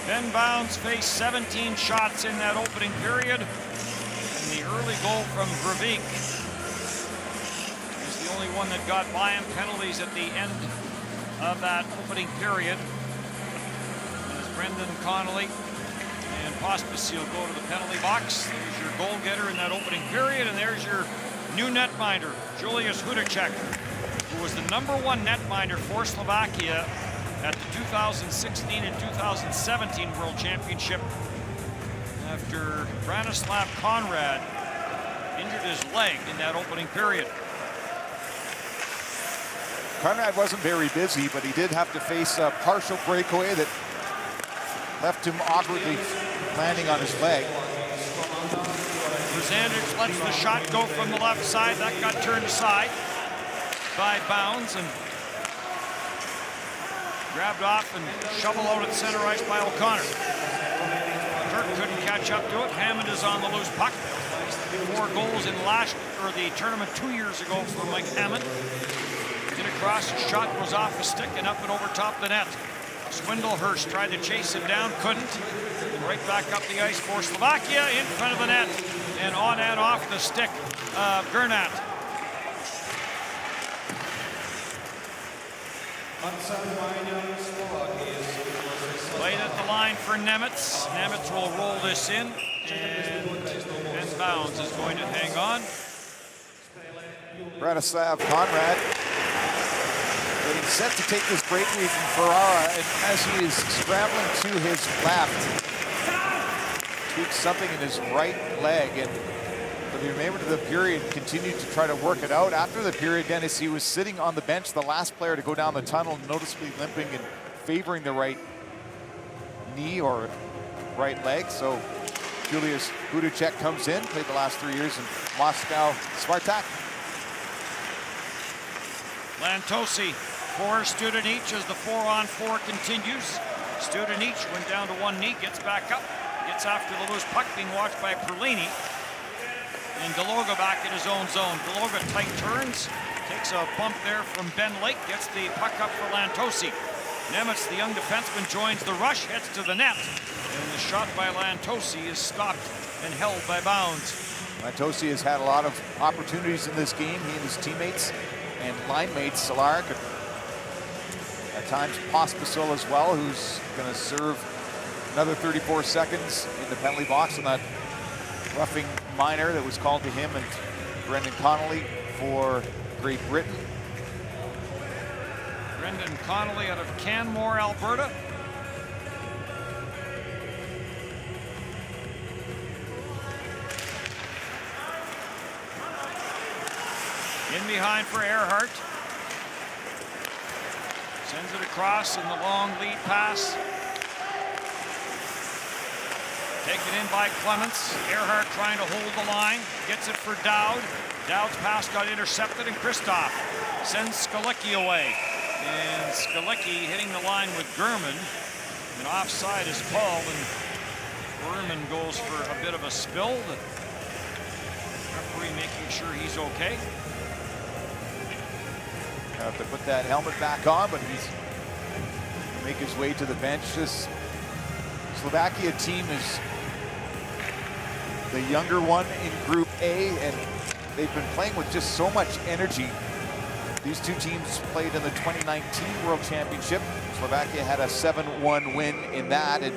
E: Ben Bounds faced 17 shots in that opening period. And the early goal from Gravik is the only one that got by him. Penalties at the end of that opening period. As Brendan Connolly and Pospisil go to the penalty box. There's your goal getter in that opening period, and there's your new netminder, Julius Hudacek, who was the #1 netminder for Slovakia at the 2016 and 2017 World Championship after Branislav Konrad injured his leg in that opening period.
F: Konrad wasn't very busy, but he did have to face a partial breakaway that left him awkwardly landing on his leg.
E: Brzanic lets the shot go from the left side. That got turned aside by Bounds and grabbed off and shoveled out at center ice by O'Connor. couldn't catch up to it. Hammond is on the loose puck. 4 goals in the tournament 2 years ago for Mike Hammond. In across, his shot goes off the stick and up and over top the net. Swindlehurst tried to chase him down, couldn't. And right back up the ice for Slovakia in front of the net. And on and off the stick of Gernat. Played at the line for Nemetz. Nemetz will roll this in. And Ben Bounds is going to hang on.
F: Bratislav Conrad getting set to take this breakaway from Ferrara, and as he is scrambling to his left, tweaks something in his right leg, and for the remainder of the period continued to try to work it out. After the period, Dennis, he was sitting on the bench, the last player to go down the tunnel, noticeably limping and favoring the right knee or right leg. So Julius Budacek comes in, played the last 3 years in Moscow Spartak.
E: Lantosi for Studenic as the 4-on-4 continues. Studenic went down to one knee, gets back up, gets after the loose puck, being watched by Perlini. And Deloga back in his own zone. Deloga tight turns, takes a bump there from Ben Lake, gets the puck up for Lantosi. Nemetz, the young defenseman, joins the rush, heads to the net. And the shot by Lantosi is stopped and held by Bounds.
F: Lantosi has had a lot of opportunities in this game. He and his teammates and line mates, Solarik, at times Pospisil as well, who's going to serve another 34 seconds in the penalty box on that roughing minor that was called to him and Brendan Connolly for Great Britain.
E: Brendan Connolly out of Canmore, Alberta. In behind for Earhart. Sends it across in the long lead pass. Taken in by Clements. Earhart trying to hold the line. Gets it for Dowd. Dowd's pass got intercepted, and Kristoff sends Skalicki away. And Skalicki hitting the line with Gurman. And offside is called, and Gurman goes for a bit of a spill. The referee making sure he's okay.
F: Have to put that helmet back on, but he's make his way to the bench. This Slovakia team is the younger one in Group A, and they've been playing with just so much energy. These two teams played in the 2019 World Championship. Slovakia had a 7-1 win in that, and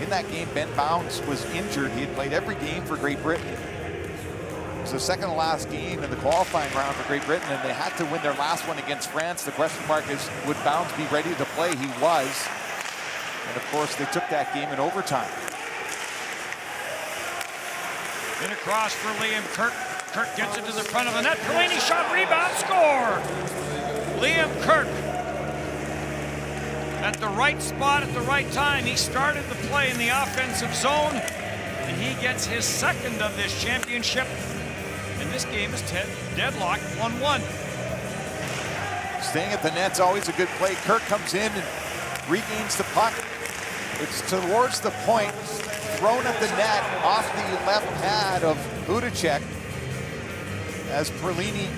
F: in that game, Ben Bounds was injured. He had played every game for Great Britain. It was the second to last game in the qualifying round for Great Britain, and they had to win their last one against France. The question mark is, would Bounds be ready to play? He was. And of course, they took that game in overtime.
E: In across for Liam Kirk. Kirk gets it to the front of the net. Perlini shot, rebound, score! Liam Kirk at the right spot at the right time. He started the play in the offensive zone, and he gets his second of this championship. And this game is deadlocked 1-1.
F: Staying at the net's always a good play. Kirk comes in and regains the puck. It's towards the point, thrown at the net off the left pad of Budacek as Perlini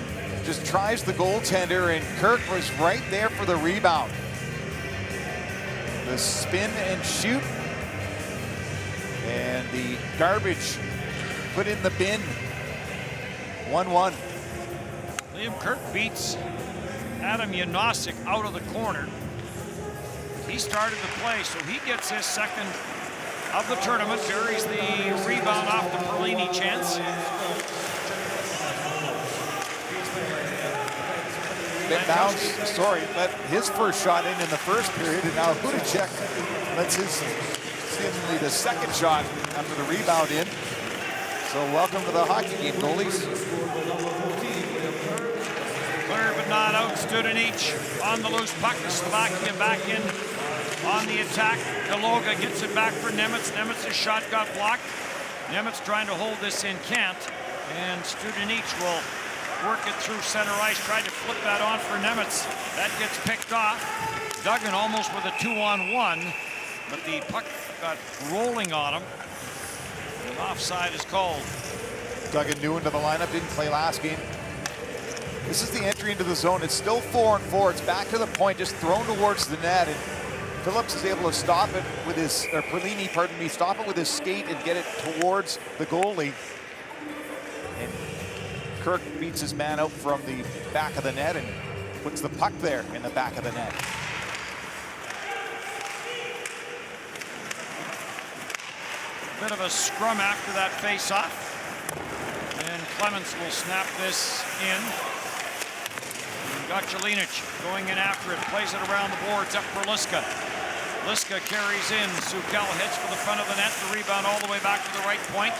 F: just tries the goaltender, and Kirk was right there for the rebound. The spin and shoot, and the garbage put in the bin. 1-1.
E: Liam Kirk beats Adam Janosic out of the corner. He started the play, so he gets his second of the tournament. Buries the rebound off the Perlini chance.
F: Ben Bounds, let his first shot in the first period, and now Budacek lets his seemingly the second shot after the rebound in. So welcome to the hockey game, goalies.
E: Clear but not out. Studenic on the loose puck. Slovakia back in on the attack. Deloga gets it back for Nemetz. Nemetz's shot got blocked. Nemetz trying to hold this in, can't. And Studenic will work it through center ice. Tried to flip that on for Nemetz. That gets picked off. Duggan almost with a 2-on-1, but the puck got rolling on him. Offside is called.
F: Duggan new into the lineup, didn't play last game. This is the entry into the zone. It's still 4-on-4. It's back to the point, just thrown towards the net, and Phillips is able to stop it with his, or Perlini, pardon me, stop it with his skate and get it towards the goalie. And Kirk beats his man out from the back of the net and puts the puck there in the back of the net.
E: Bit of a scrum after that face-off. And Clements will snap this in. Gochelinic going in after it, plays it around the boards up for Liska. Liska carries in. Sukel hits for the front of the net. The rebound all the way back to the right point.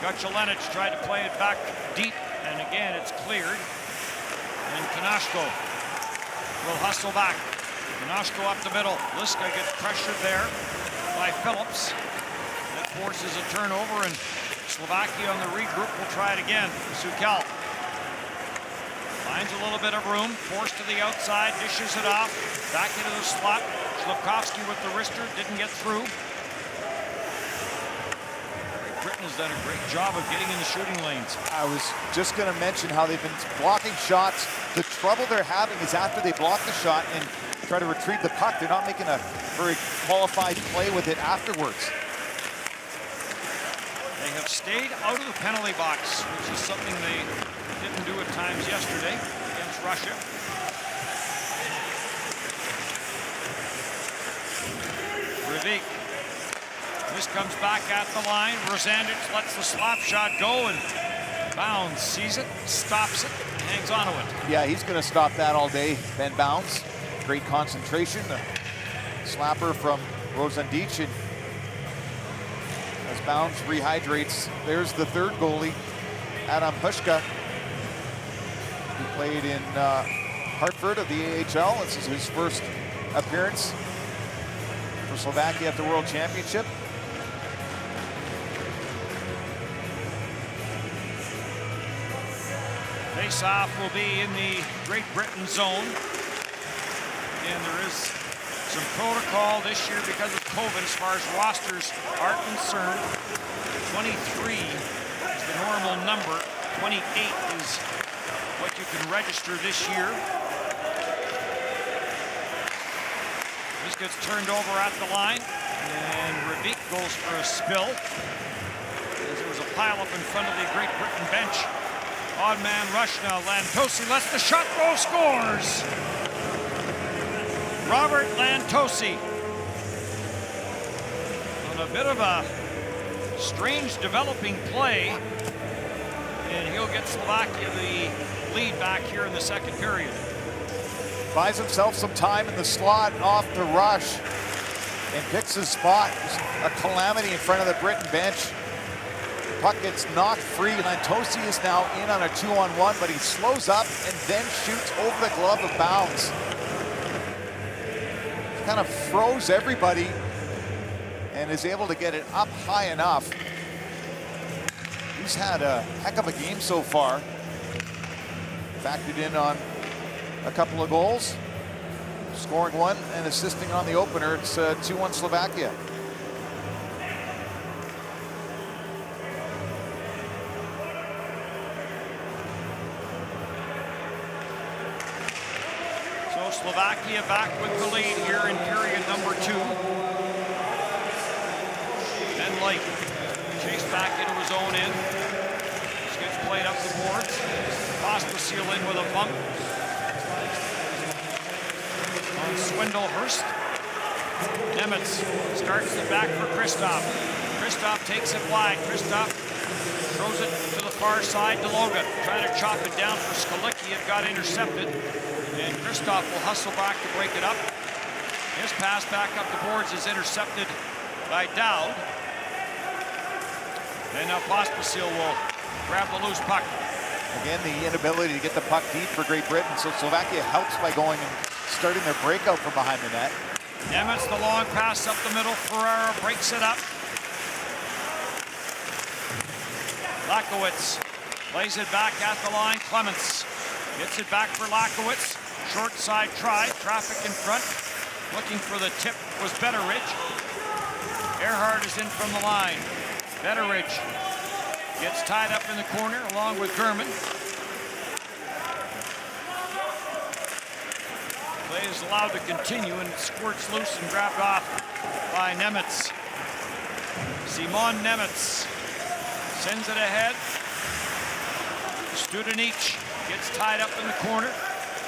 E: Gochelinic tried to play it back deep, and again it's cleared. And Kanashko will hustle back. Kanashko up the middle. Liska gets pressured there by Phillips. That forces a turnover, and Slovakia on the regroup will try it again. Sukel finds a little bit of room, forced to the outside, dishes it off, back into the slot. Slavkovsky with the wrister, didn't get through. Britain has done a great job of getting in the shooting lanes.
F: I was just going to mention how they've been blocking shots. The trouble they're having is after they block the shot and try to retrieve the puck, they're not making a very qualified play with it afterwards.
E: They have stayed out of the penalty box, which is something they didn't do at times yesterday against Russia. Rivik. This comes back at the line. Rosandich lets the slap shot go, and Bounds sees it, stops it, hangs onto it.
F: Yeah, he's going to stop that all day. Ben Bounds, great concentration. The slapper from Rosandich, and as Bounds rehydrates, there's the third goalie, Adam Huska. He played in Hartford of the IIHF. This is his first appearance for Slovakia at the World Championship.
E: Face-off will be in the Great Britain zone. And there is some protocol this year because of COVID as far as rosters are concerned. 23 is the normal number. 28 is what you can register this year. This gets turned over at the line, and Rivik goes for a spill. As there was a pileup in front of the Great Britain bench. Odd man rush now. Lantosi lets the shot go, scores! Robert Lantosi. On a bit of a strange developing play, and he'll get Slovakia the lead back here in the second period.
F: Buys himself some time in the slot off the rush and picks his spot. A calamity in front of the Britain bench. Puck gets knocked free. Lantosi is now in on a 2-on-1, but he slows up and then shoots over the glove of Bounds. Kind of froze everybody and is able to get it up high enough. He's had a heck of a game so far. Factored in on a couple of goals, scoring one and assisting on the opener. It's 2-1 Slovakia.
E: Slovakia back with the lead here in period number 2. And Light chased back into his own end. This gets played up the boards. Pospisil in with a bump on Swindlehurst. Nemitz starts it back for Kristoff. Kristoff takes it wide. Kristoff throws it to the far side to Loga. Trying to chop it down for Skalicki. It got intercepted. And Kristoff will hustle back to break it up. His pass back up the boards is intercepted by Dowd. And now Pospisil will grab the loose puck.
F: Again, the inability to get the puck deep for Great Britain, so Slovakia helps by going and starting their breakout from behind the net.
E: Nemitz, the long pass up the middle. Ferrara breaks it up. Lakowitz plays it back at the line. Clements gets it back for Lakowitz. Short side try, traffic in front. Looking for the tip was Betteridge. Earhart is in from the line. Betteridge gets tied up in the corner along with German. Play is allowed to continue and it squirts loose and grabbed off by Nemetz. Simon Nemetz sends it ahead. Studenic gets tied up in the corner,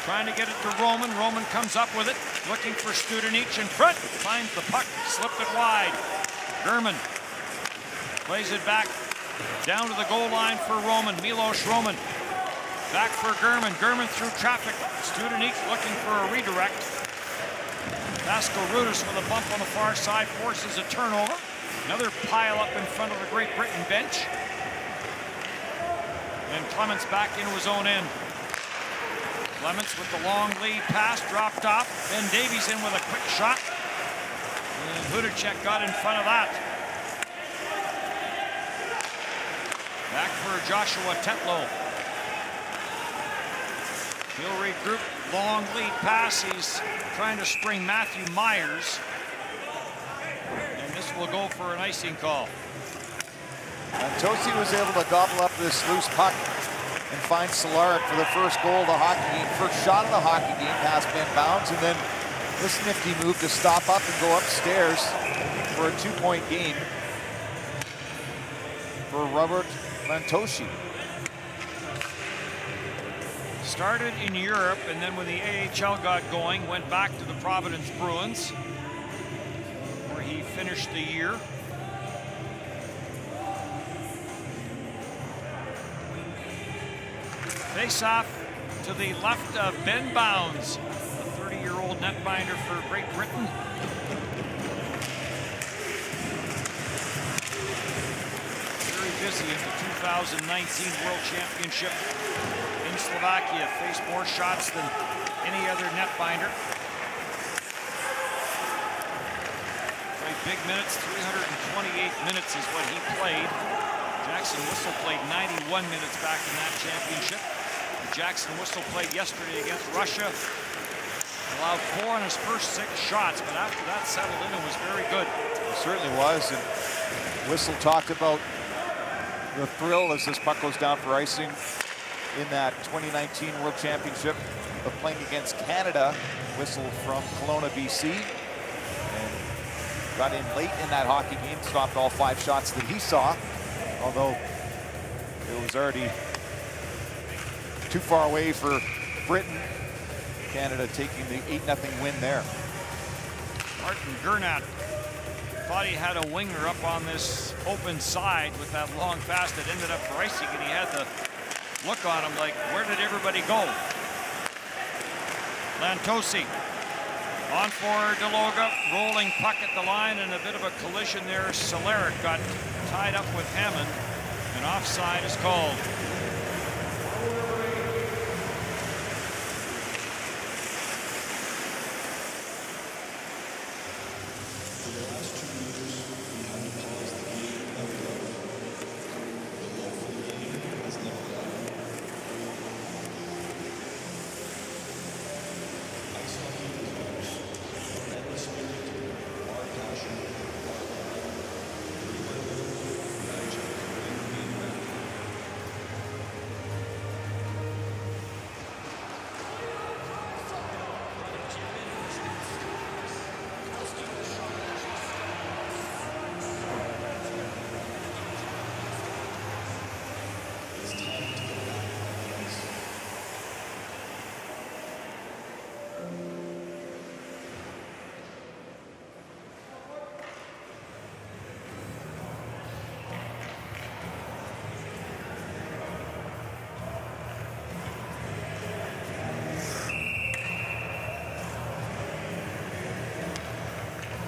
E: trying to get it to Roman. Roman comes up with it, looking for Studenic in front. Finds the puck, slipped it wide. German plays it back down to the goal line for Roman. Milos Roman back for German. German through traffic. Studenic looking for a redirect. Vasco Rudis with a bump on the far side forces a turnover. Another pile up in front of the Great Britain bench. And Clements back into his own end. Clements with the long lead pass dropped off. Ben Davies in with a quick shot. And Hudacek got in front of that. Back for Joshua Tetlow. He'll regroup. Long lead pass. He's trying to spring Matthew Myers. And this will go for an icing call.
F: Lantosi was able to gobble up this loose puck and find Solaric for the first goal of the hockey game. First shot of the hockey game past Ben Bounds, and then this nifty move to stop up and go upstairs for a 2-point game for Robert Lantosi.
E: Started in Europe, and then when the AHL got going, went back to the Providence Bruins, where he finished the year. Face-off to the left of Ben Bounds, the 30-year-old netminder for Great Britain. Very busy at the 2019 World Championship in Slovakia. Faced more shots than any other netminder. Played big minutes, 328 minutes is what he played. Jackson Whistle played 91 minutes back in that championship. Jackson Whistle played yesterday against Russia. Allowed 4 on his first 6 shots, but after that settled in and was very good.
F: It certainly was, and Whistle talked about the thrill as this puck goes down for icing in that 2019 World Championship of playing against Canada. Whistle from Kelowna, BC, and got in late in that hockey game, stopped all 5 shots that he saw, although it was already too far away for Britain. Canada taking the 8-0 win there.
E: Martin Gernat thought he had a winger up on this open side with that long pass that ended up for icing, and he had the look on him like, where did everybody go? Lantosi on for Deloga, rolling puck at the line, and a bit of a collision there. Solaric got tied up with Hammond, and offside is called.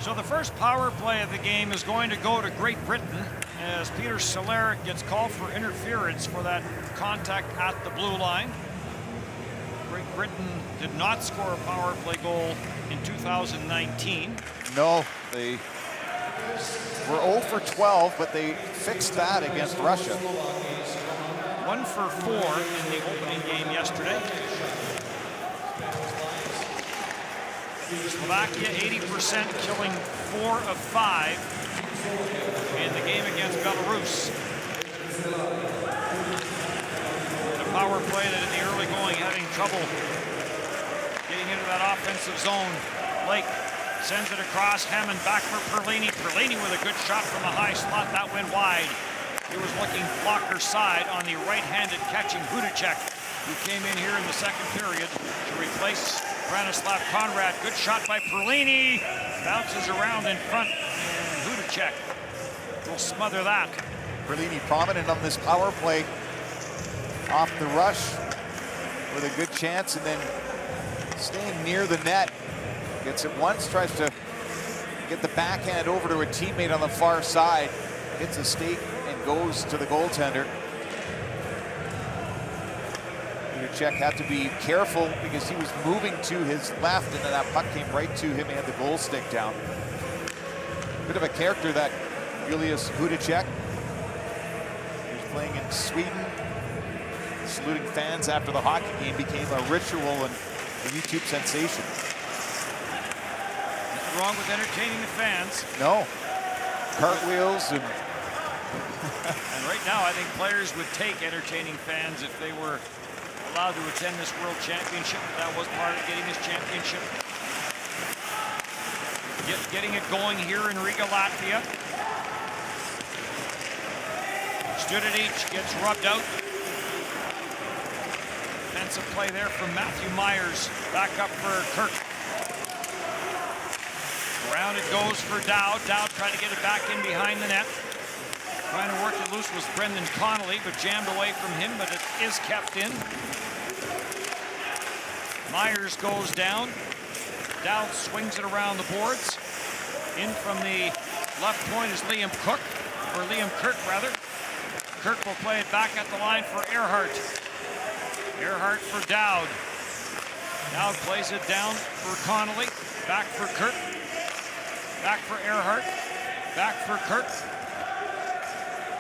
E: So the first power play of the game is going to go to Great Britain as Peter Solaric gets called for interference for that contact at the blue line. Great Britain did not score a power play goal in 2019.
F: No, they were 0 for 12, but they fixed that against Russia.
E: 1 for 4 in the opening game yesterday. Slovakia 80%, killing 4 of 5 in the game against Belarus. And a power play that in the early going having trouble getting into that offensive zone. Blake sends it across. Hammond back for Perlini. Perlini with a good shot from the high slot. That went wide. He was looking blocker side on the right-handed catching Hudacek, who came in here in the second period to replace Branislav Conrad. Good shot by Perlini. Bounces around in front, and Hudacek will smother that.
F: Perlini prominent on this power play. Off the rush with a good chance, and then staying near the net. Gets it once, tries to get the backhand over to a teammate on the far side. Hits a stake and goes to the goaltender. Hudacek had to be careful because he was moving to his left, and then that puck came right to him. He had the goal stick down. Bit of a character, that Julius Hudacek. He was playing in Sweden. Saluting fans after the hockey game became a ritual and a YouTube sensation.
E: Nothing wrong with entertaining the fans.
F: No. Cartwheels and...
E: And right now, I think players would take entertaining fans if they were allowed to attend this World Championship. That was part of getting this championship. Getting it going here in Riga, Latvia. Studenic gets rubbed out. Defensive play there from Matthew Myers. Back up for Kirk. Around it goes for Dowd. Dowd trying to get it back in behind the net. Trying to work it loose was Brendan Connolly, but jammed away from him, but it is kept in. Myers goes down. Dowd swings it around the boards. In from the left point is Liam Kirk rather. Kirk will play it back at the line for Earhart. Earhart for Dowd. Dowd plays it down for Connolly. Back for Kirk. Back for Earhart. Back for Kirk.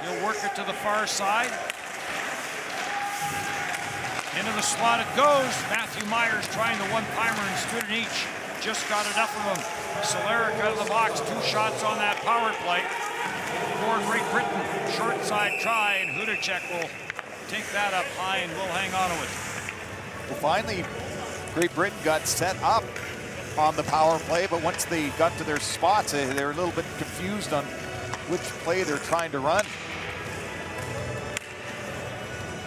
E: He'll work it to the far side. Into the slot it goes. Matthew Myers trying the one-timer, and Studenic just got enough of him. Solaric out of the box, 2 shots on that power play. For Great Britain, short side try, and Hudacek will take that up high and will hang on to it.
F: Well, finally, Great Britain got set up on the power play, but once they got to their spots, they were a little bit confused on which play they're trying to run.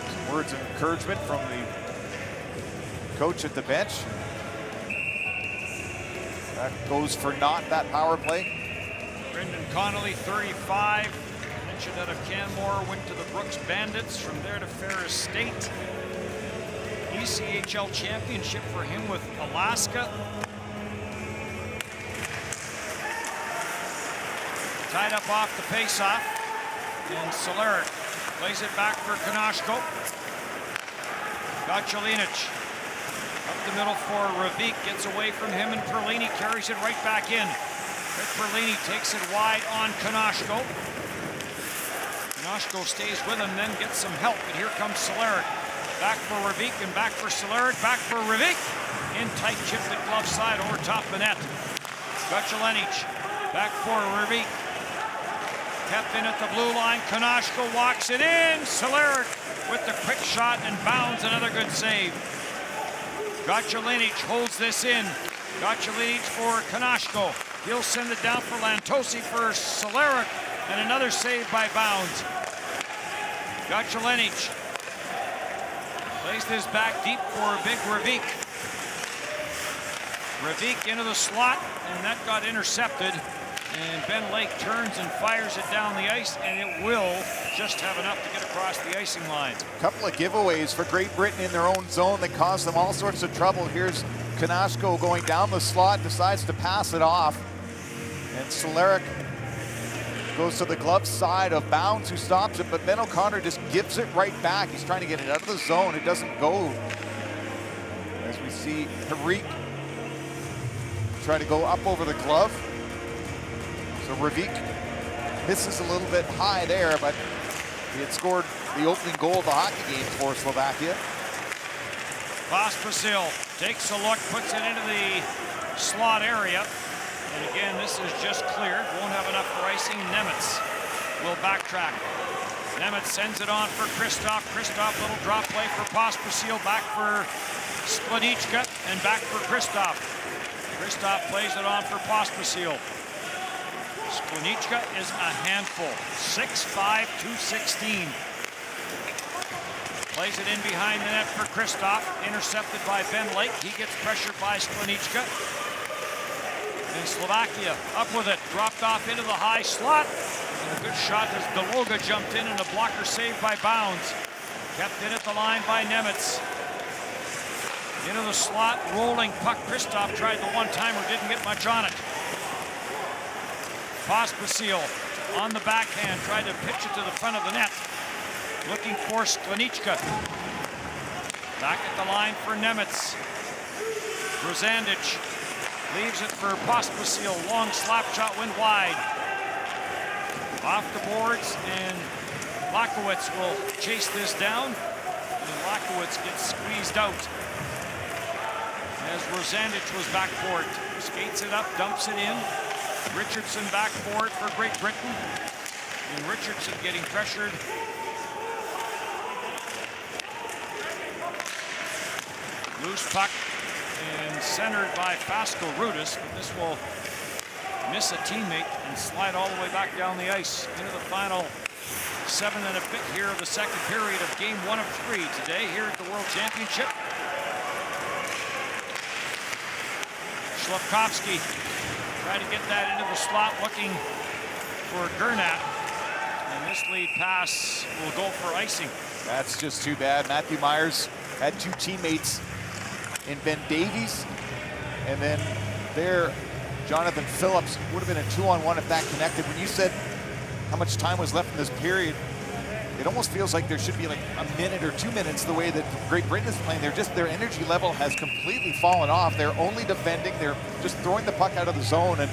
F: Some words of encouragement from the coach at the bench. That goes for naught, that power play.
E: Brendan Connolly, 35. Mentioned out of Canmore, went to the Brooks Bandits, from there to Ferris State. ECHL championship for him with Alaska. Tied up off the faceoff. And Solaric plays it back for Konashko. Gochelinic up the middle for Ravik, gets away from him, and Perlini carries it right back in. Rick Perlini takes it wide on Konashko. Konashko stays with him, then gets some help, but here comes Solaric. Back for Ravik and back for Solaric, back for Ravik. In tight, chipped it glove side over top the net. Gochelinic back for Ravik. Kept in at the blue line. Konashko walks it in. Solaric with the quick shot and bounds, another good save. Gochelinic holds this in. Gochelinic for Konashko. He'll send it down for Lantosi for Solaric, and another save by Bounds. Gochelinic plays this back deep for big Ravik. Ravik into the slot, and that got intercepted. And Ben Lake turns and fires it down the ice, and it will just have enough to get across the icing line.
F: A couple of giveaways for Great Britain in their own zone that caused them all sorts of trouble. Here's Konashko going down the slot, decides to pass it off. And Solaric goes to the glove side of Bounds, who stops it, but Ben O'Connor just gives it right back. He's trying to get it out of the zone. It doesn't go. As we see Harik try to go up over the glove. So Ravik misses a little bit high there, but he had scored the opening goal of the hockey game for Slovakia.
E: Pospisil takes a look, puts it into the slot area. And again, this is just cleared. Won't have enough for icing. Nemitz will backtrack. Nemitz sends it on for Kristoff. Kristoff, little drop play for Pospisil. Back for Sklenichka and back for Kristoff. Kristoff plays it on for Pospisil. Sklenichka is a handful. 6'5", 216. Plays it in behind the net for Kristoff. Intercepted by Ben Lake. He gets pressured by Sklenichka. And Slovakia up with it. Dropped off into the high slot. And a good shot as Dologa jumped in and a blocker saved by Bounds. Kept in at the line by Nemitz. Into the slot, rolling puck. Kristoff tried the one-timer, didn't get much on it. Pospisil on the backhand, tried to pitch it to the front of the net. Looking for Sklenichka. Back at the line for Nemitz. Rosandich leaves it for Pospisil. Long slap shot went wide. Off the boards, and Lakowitz will chase this down. And Lakowitz gets squeezed out as Rosandich was back for it. Skates it up, dumps it in. Richardson back for it for Great Britain. And Richardson getting pressured. Loose puck and centered by Fasco Rudis, but this will miss a teammate and slide all the way back down the ice into the final 7 and a bit here of the second period of game 1 of 3 today here at the World Championship. Slavkovsky tried to get that into the slot, looking for Gernat, and this lead pass will go for icing.
F: That's just too bad. Matthew Myers had 2 teammates in Ben Davies, and then there Jonathan Phillips would have been a 2-on-1 if that connected. When you said how much time was left in this period, it almost feels like there should be like a minute or 2 minutes the way that Great Britain is playing. Their energy level has completely fallen off. They're only defending. They're just throwing the puck out of the zone, and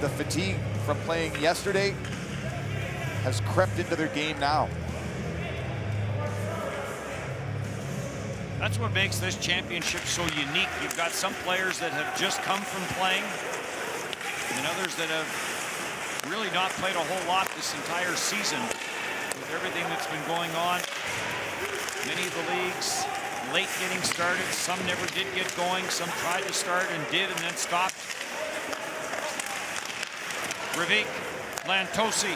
F: the fatigue from playing yesterday has crept into their game now.
E: That's what makes this championship so unique. You've got some players that have just come from playing, and others that have really not played a whole lot this entire season with everything that's been going on. Many of the leagues late getting started. Some never did get going. Some tried to start and did and then stopped. Rivik, Lantosi.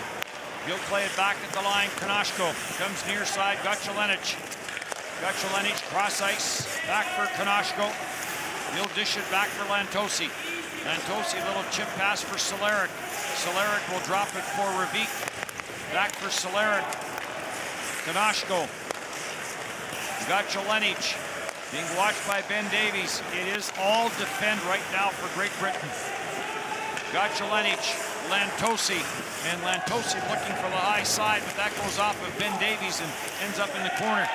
E: He'll play it back at the line. Konashko comes near side. Gachelenic. Gachelenic cross ice. Back for Konashko. He'll dish it back for Lantosi. Lantosi, little chip pass for Solaric. Solaric will drop it for Rivik. Back for Solaric. Konashko. Gachelenic being watched by Ben Davies. It is all defend right now for Great Britain. Gachelenic, Lantosi, and Lantosi looking for the high side, but that goes off of Ben Davies and ends up in the corner.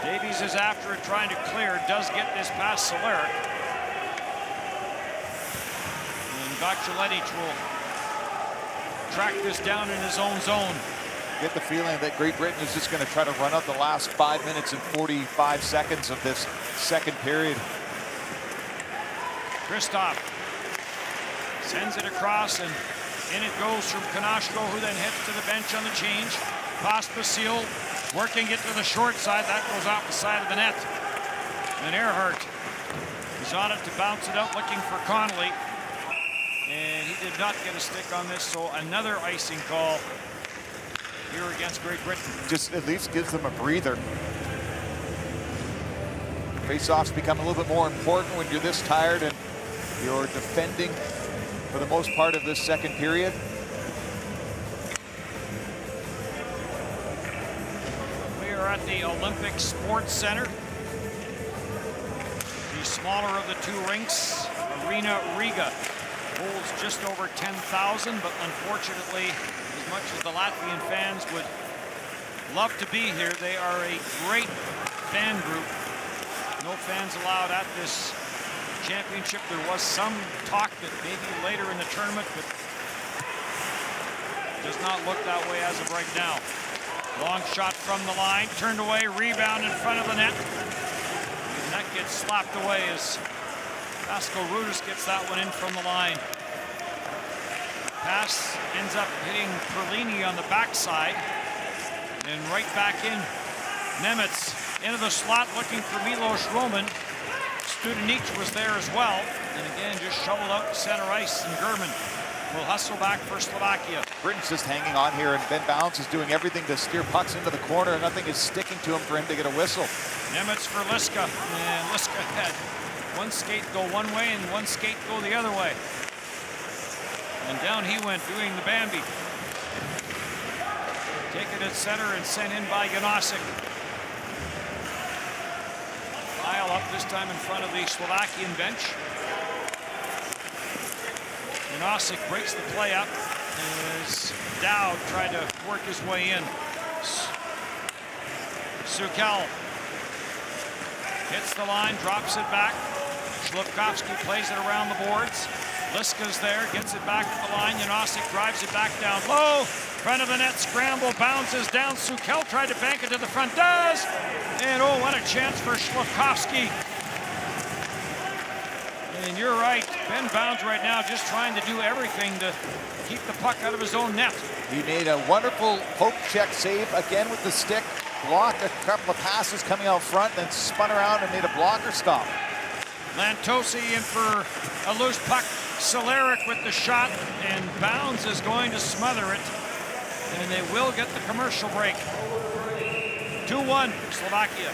E: Davies is after it, trying to clear, does get this past Solaric. And Gachelenic will track this down in his own zone.
F: Get the feeling that Great Britain is just going to try to run out the last 5 minutes and 45 seconds of this second period.
E: Kristoff sends it across, and in it goes from Konashko, who then heads to the bench on the change. Pospisil working it to the short side. That goes off the side of the net. And Earhart is on it to bounce it out, looking for Connolly. And he did not get a stick on this, so another icing call here against Great Britain.
F: Just at least gives them a breather. Face-offs become a little bit more important when you're this tired and you're defending for the most part of this second period.
E: We are at the Olympic Sports Center. The smaller of the 2 rinks, Arena Riga, holds just over 10,000, but unfortunately, as much as the Latvian fans would love to be here, they are a great fan group. No fans allowed at this championship. There was some talk that maybe later in the tournament, but does not look that way as of right now. Long shot from the line, turned away, rebound in front of the net. And that gets slapped away as Pascal Rudis gets that one in from the line. Pass ends up hitting Perlini on the backside. And right back in. Nemitz into the slot looking for Milos Roman. Studenic was there as well. And again, just shoveled out to center ice. And German will hustle back for Slovakia.
F: Britain's just hanging on here, and Ben Bounds is doing everything to steer pucks into the corner, and nothing is sticking to him for him to get a whistle.
E: Nemitz for Liska. And Liska had one skate go one way and one skate go the other way. And down he went doing the Bambi. Taken at center and sent in by Janosic. Pile up this time in front of the Slovakian bench. Janosic breaks the play up as Dowd tried to work his way in. Sukel hits the line, drops it back. Slupkovsky plays it around the boards. Liska's there, gets it back at the line. Janosic drives it back down low. Front of the net scramble, bounces down. Sukel tried to bank it to the front, does. And oh, what a chance for Slupkovsky. And you're right, Ben Bounds right now just trying to do everything to keep the puck out of his own net.
F: He made a wonderful poke check save again with the stick. Blocked a couple of passes coming out front, then spun around and made a blocker stop.
E: Lantosi in for a loose puck. Solaric with the shot, and Bounds is going to smother it. And they will get the commercial break. 2-1, Slovakia.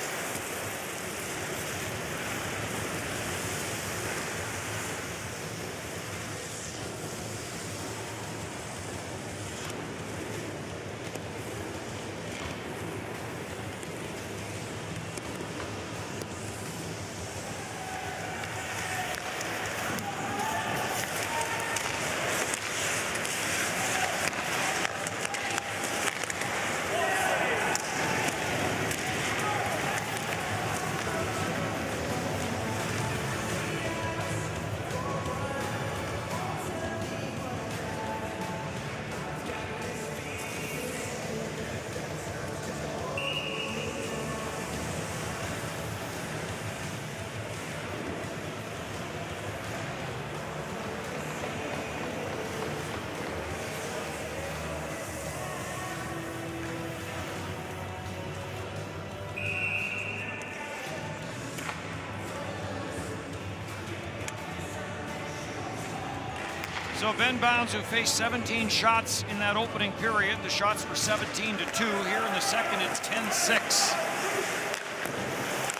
E: So Ben Bounds, who faced 17 shots in that opening period, the shots were 17-2. Here in the second, it's 10-6.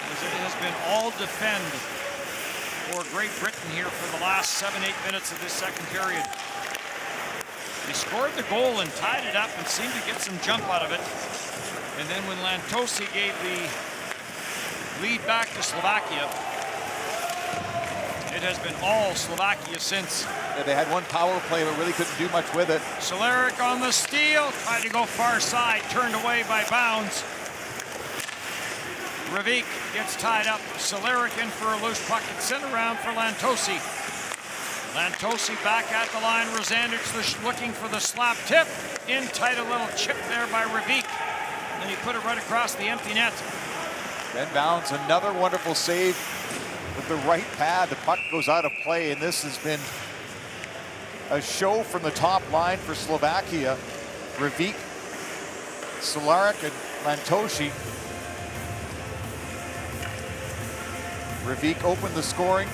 E: As it has been all defend for Great Britain here for the last 7-8 minutes of this second period. They scored the goal and tied it up and seemed to get some jump out of it. And then when Lantosi gave the lead back to Slovakia, it has been all Slovakia since.
F: Yeah, they had one power play, but really couldn't do much with it.
E: Solaric on the steal, tried to go far side, turned away by Bounds. Ravik gets tied up. Solaric in for a loose puck and sent around for Lantosi. Lantosi back at the line. Rosandich looking for the slap tip. In tight, a little chip there by Ravik. And he put it right across the empty net.
F: Ben Bounds, another wonderful save with the right pad. The puck goes out of play, and this has been a show from the top line for Slovakia. Ravik, Solaric, and Lantosi. Ravik opened the scoring,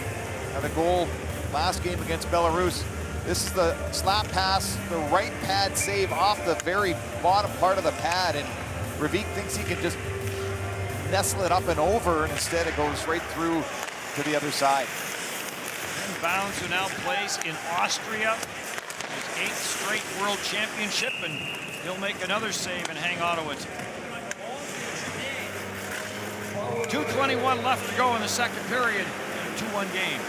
F: had a goal last game against Belarus. This is the slap pass, the right pad save off the very bottom part of the pad, and Ravik thinks he can just nestle it up and over, and instead it goes right through to the other side.
E: Ben Bounds, who now plays in Austria, his 8th straight World Championship, and he'll make another save and hang on to it. 2:21 left to go in the second period in a 2-1 game.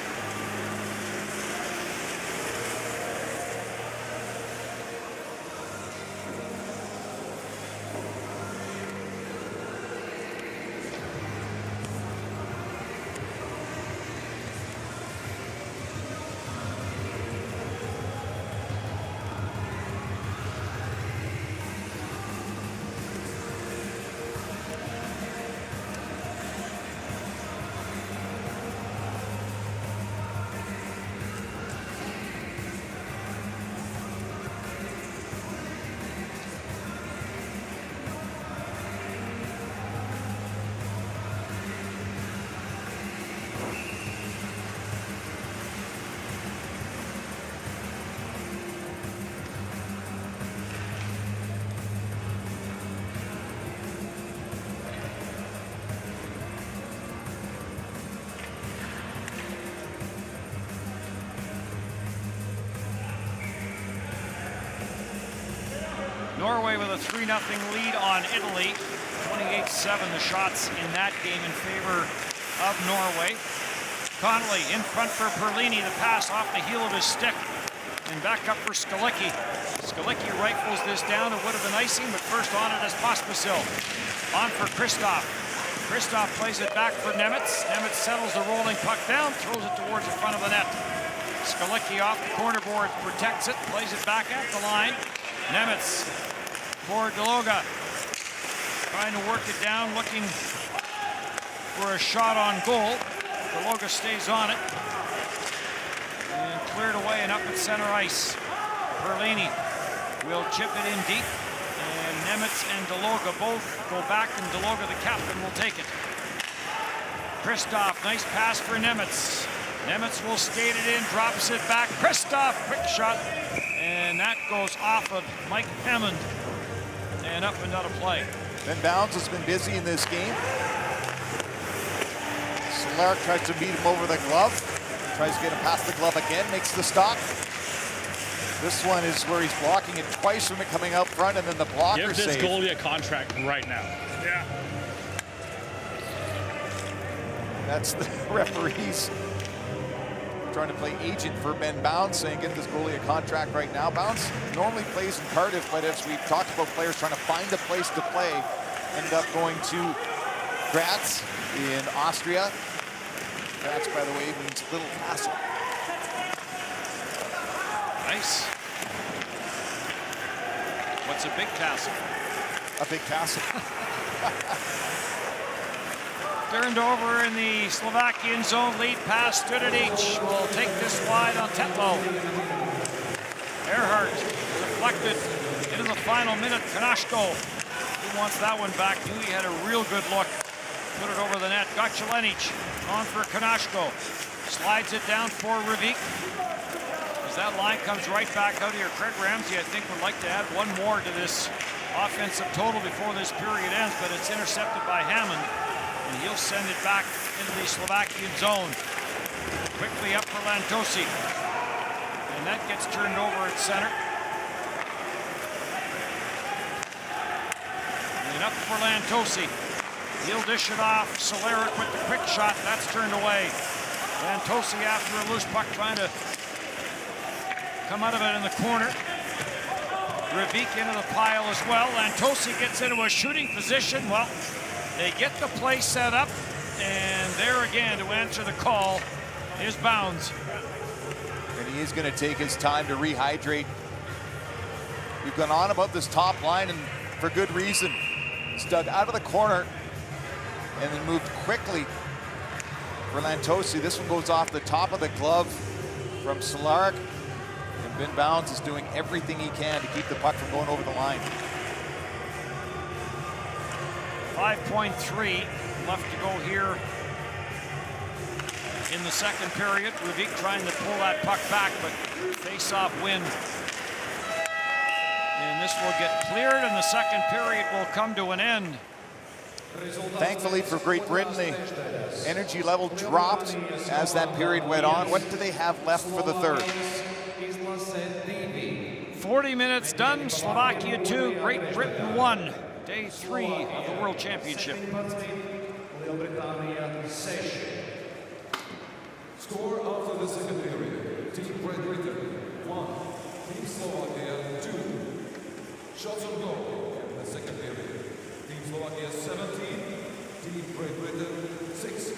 E: Norway with a 3-0 lead on Italy. 28-7 the shots in that game in favor of Norway. Connolly in front for Perlini. The pass off the heel of his stick. And back up for Skalicki. Skalicki rifles this down. It would have been icing, but first on it is Pospisil. On for Kristoff. Kristoff plays it back for Nemitz. Nemitz settles the rolling puck down, throws it towards the front of the net. Skalicki off the corner board, protects it, plays it back at the line. Nemitz for Deloga. Trying to work it down, looking for a shot on goal. Deloga stays on it. And cleared away and up at center ice. Perlini will chip it in deep. And Nemitz and Deloga both go back, and Deloga, the captain, will take it. Kristoff, nice pass for Nemitz. Nemitz will skate it in, drops it back. Kristoff, quick shot. And that goes off of Mike Hammond. And up and out of play.
F: Ben Bounds has been busy in this game. Solaric tries to beat him over the glove. Tries to get him past the glove again, makes the stop. This one is where he's blocking it twice from it coming out front, and then the blocker
A: Give this
F: save.
A: goalie a contract right now.
J: Yeah.
F: That's the referees trying to play agent for Ben Bounds, saying get this goalie a contract right now. Bounds normally plays in Cardiff, but as we've talked about players trying to find a place to play, ended up going to Graz in Austria. Graz, by the way, means little castle.
E: Nice. What's a big castle?
F: A big castle.
E: Turned over in the Slovakian zone. Lead pass, Studenic will take this wide on Tetlow. Earhart deflected into the final minute. Kanashko, he wants that one back. Knew he had a real good look. Put it over the net. Gachelenic on for Kanashko. Slides it down for Rivik. As that line comes right back out here, Craig Ramsey, I think, would like to add one more to this offensive total before this period ends, but it's intercepted by Hammond, and he'll send it back into the Slovakian zone. Quickly up for Lantosi, and that gets turned over at center. And up for Lantosi. He'll dish it off. Solaric with the quick shot. That's turned away. Lantosi after a loose puck trying to come out of it in the corner. Rivik into the pile as well. Lantosi gets into a shooting position. Well, they get the play set up, and there again to answer the call is Bounds.
F: And he is going to take his time to rehydrate. We've gone on about this top line, and for good reason. It's dug out of the corner and then moved quickly for Lantosi. This one goes off the top of the glove from Solaric. And Ben Bounds is doing everything he can to keep the puck from going over the line.
E: 5.3 left to go here in the second period. Rivik trying to pull that puck back, but face-off win. And this will get cleared, and the second period will come to an end.
F: Thankfully for Great Britain, the energy level dropped as that period went on. What do they have left for the third?
E: 40 minutes done. Slovakia 2, Great Britain 1. Day 3 of the World Championship.
D: Score after the second period. Team Great Britain 1, Team Slovakia 2. Shots on goal in the second period. Team Slovakia 17, Team Great Britain 6.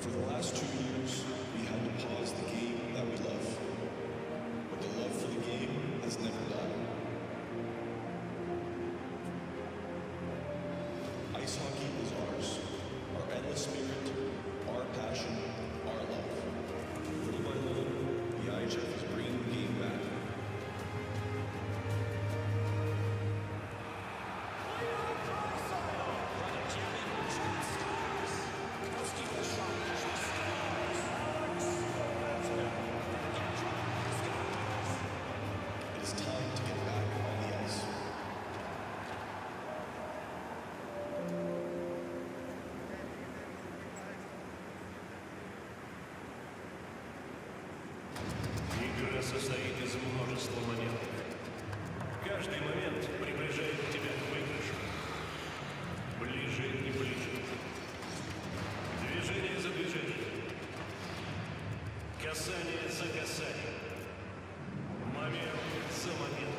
H: For the last 2 years, we had to pause the game that we love. But the love for the game has never died. Ice hockey is ours. Our endless spirit, our passion, our love. Little by little, the IIHF is bringing the game back. It is time to get back on the ice.
C: Игра состоит из множества моментов. Каждый момент приближает тебя к выигрышу. Ближе и ближе. Движение за движением. Касание за касанием. Момент за моментом.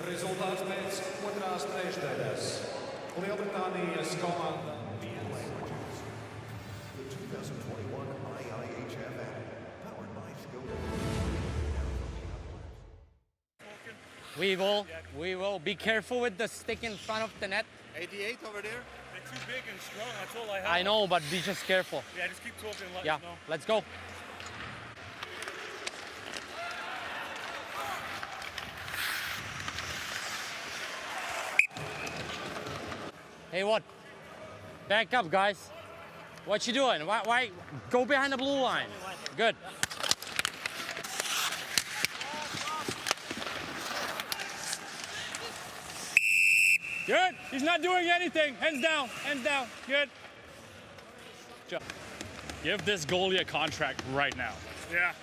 C: Rezultāts pēc otrās trešdaļas. Lielbritānijas komanda
I: The 2021 IIHF powered by Skoda.
A: We will be careful with the stick in front of the net.
B: 88 over there.
J: They're too big and strong, that's all I have.
A: I know, but be just careful.
J: Yeah, just keep talking and let
A: Yeah,
J: us know.
A: let's go. Hey, what? Back up, guys. What you doing? Why? Go behind the blue line. Good. Good. He's not doing anything. Hands down. Hands down. Good. Job. Give this goalie a contract right now.
J: Yeah.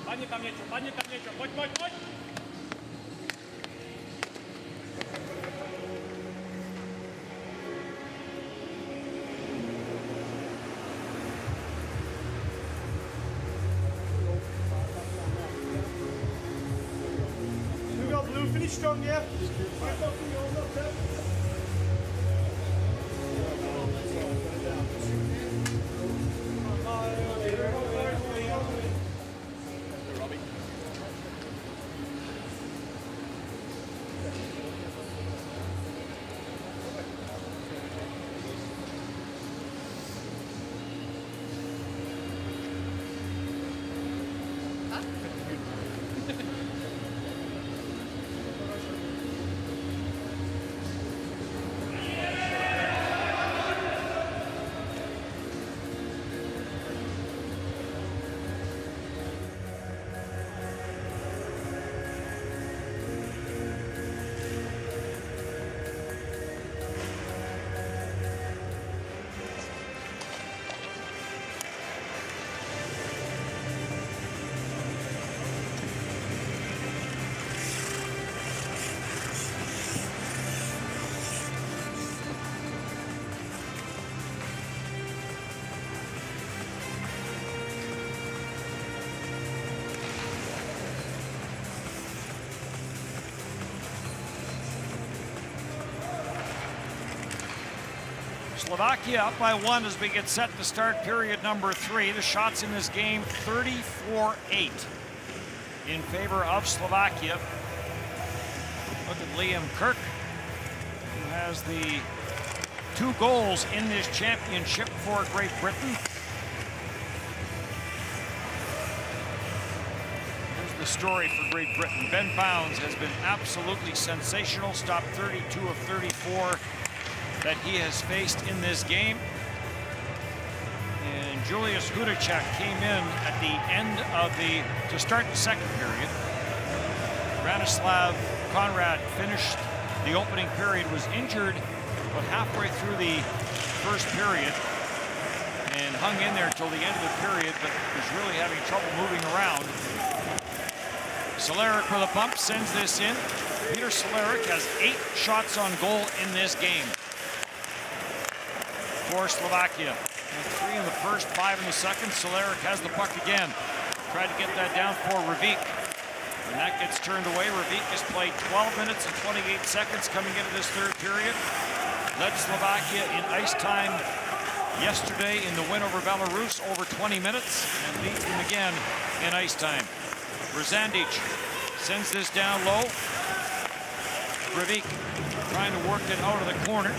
A: Padnie tam niečo, poď!
J: You got blue, finish strong, yeah?
E: Slovakia up by 1 as we get set to start period number 3. The shots in this game 34-8 in favor of Slovakia. Look at Liam Kirk, who has the 2 goals in this championship for Great Britain. Here's the story for Great Britain. Ben Bounds has been absolutely sensational, stopped 32 of 34 that he has faced in this game. And Julius Hudacek came in at the end of to start the second period. Branislav Conrad finished the opening period, was injured but halfway through the first period and hung in there till the end of the period, but was really having trouble moving around. Cehlarik with a bump sends this in. Peter Cehlarik has 8 shots on goal in this game for Slovakia. And 3 in the first, 5 in the second. Cehlarik has the puck again. Tried to get that down for Ravik. And that gets turned away. Ravik has played 12 minutes and 28 seconds coming into this third period. Led Slovakia in ice time yesterday in the win over Belarus, over 20 minutes, and leads them again in ice time. Brzandic sends this down low. Ravik trying to work it out of the corner.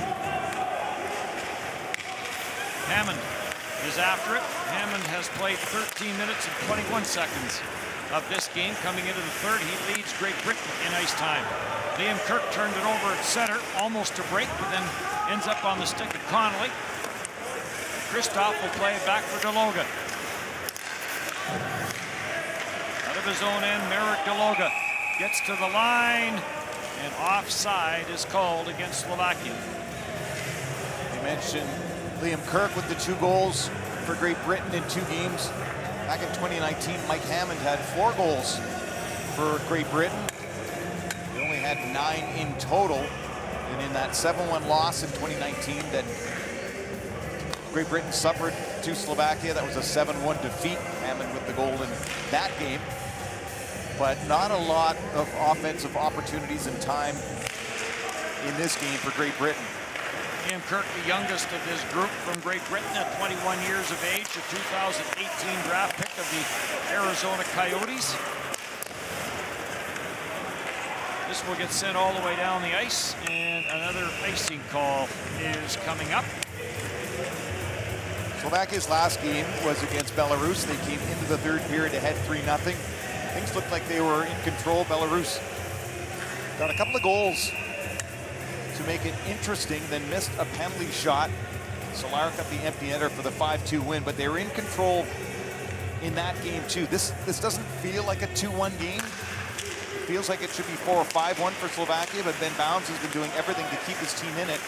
E: Hammond is after it. Hammond has played 13 minutes and 21 seconds of this game. Coming into the third, he leads Great Britain in ice time. Liam Kirk turned it over at center, almost to break, but then ends up on the stick of Connolly. Kristoff will play it back for Deloga. Out of his own end, Merrick Deloga gets to the line, and offside is called against Slovakia.
F: You mentioned Liam Kirk with the 2 goals for Great Britain in 2 games. Back in 2019, Mike Hammond had 4 goals for Great Britain. They only had 9 in total. And in that 7-1 loss in 2019 that Great Britain suffered to Slovakia, that was a 7-1 defeat. Hammond with the goal in that game. But not a lot of offensive opportunities and time in this game for Great Britain.
E: Liam Kirk, the youngest of this group from Great Britain at 21 years of age, a 2018 draft pick of the Arizona Coyotes. This will get sent all the way down the ice, and another icing call is coming up.
F: Slovakia's last game was against Belarus. They came into the third period ahead 3-0. Things looked like they were in control. Belarus got a couple of goals to make it interesting, then missed a penalty shot. Solar got the empty netter for the 5-2 win, but they were in control in that game too. This doesn't feel like a 2-1 game. It feels like it should be 4 or 5-1 for Slovakia, but Ben Bounds has been doing everything to keep his team in it.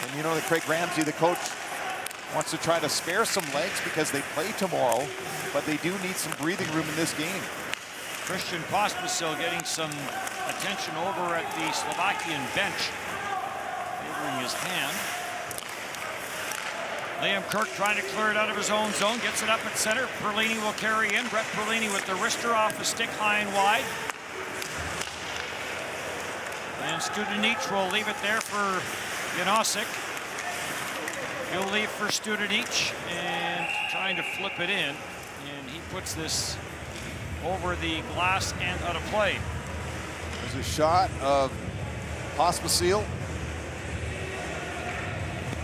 F: And you know that Craig Ramsey, the coach, wants to try to spare some legs because they play tomorrow, but they do need some breathing room in this game.
E: Christian Pospisil getting some attention over at the Slovakian bench, favoring his hand. Liam Kirk trying to clear it out of his own zone, gets it up at center. Perlini will carry in. Brett Perlini with the wrister off the stick, high and wide. And Studenic will leave it there for Janosik. He'll leave for Studenic and trying to flip it in. And he puts this over the glass and out of play.
F: There's a shot of Pospisil.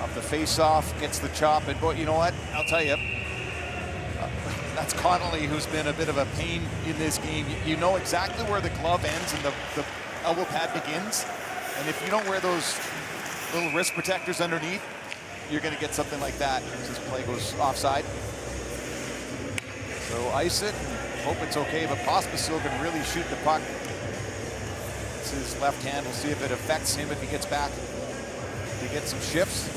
F: Off the face-off, gets the chop, and boy, you know what? I'll tell you, that's Connolly, who's been a bit of a pain in this game. You know exactly where the glove ends and the elbow pad begins, and if you don't wear those little wrist protectors underneath, you're going to get something like that as this play goes offside. So ice it, hope it's okay, but Pospisil can really shoot the puck. It's his left hand. We'll see if it affects him if he gets back to get some shifts.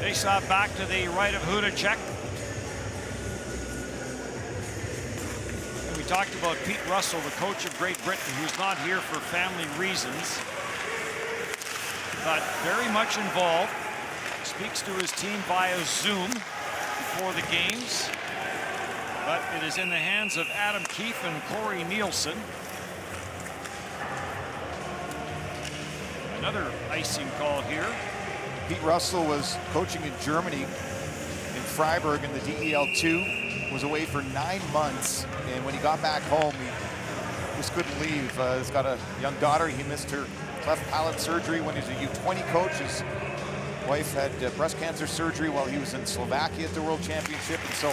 E: Face-off back to the right of Hudacek. And we talked about Pete Russell, the coach of Great Britain, who's not here for family reasons, but very much involved. Speaks to his team via Zoom before the games. But it is in the hands of Adam Keefe and Corey Nielsen. Another icing call here.
F: Pete Russell was coaching in Germany, in Freiburg in the DEL2, was away for 9 months, and when he got back home, he just couldn't leave. He's got a young daughter. He missed her cleft palate surgery when he was a U20 coach. His wife had breast cancer surgery while he was in Slovakia at the World Championship, and so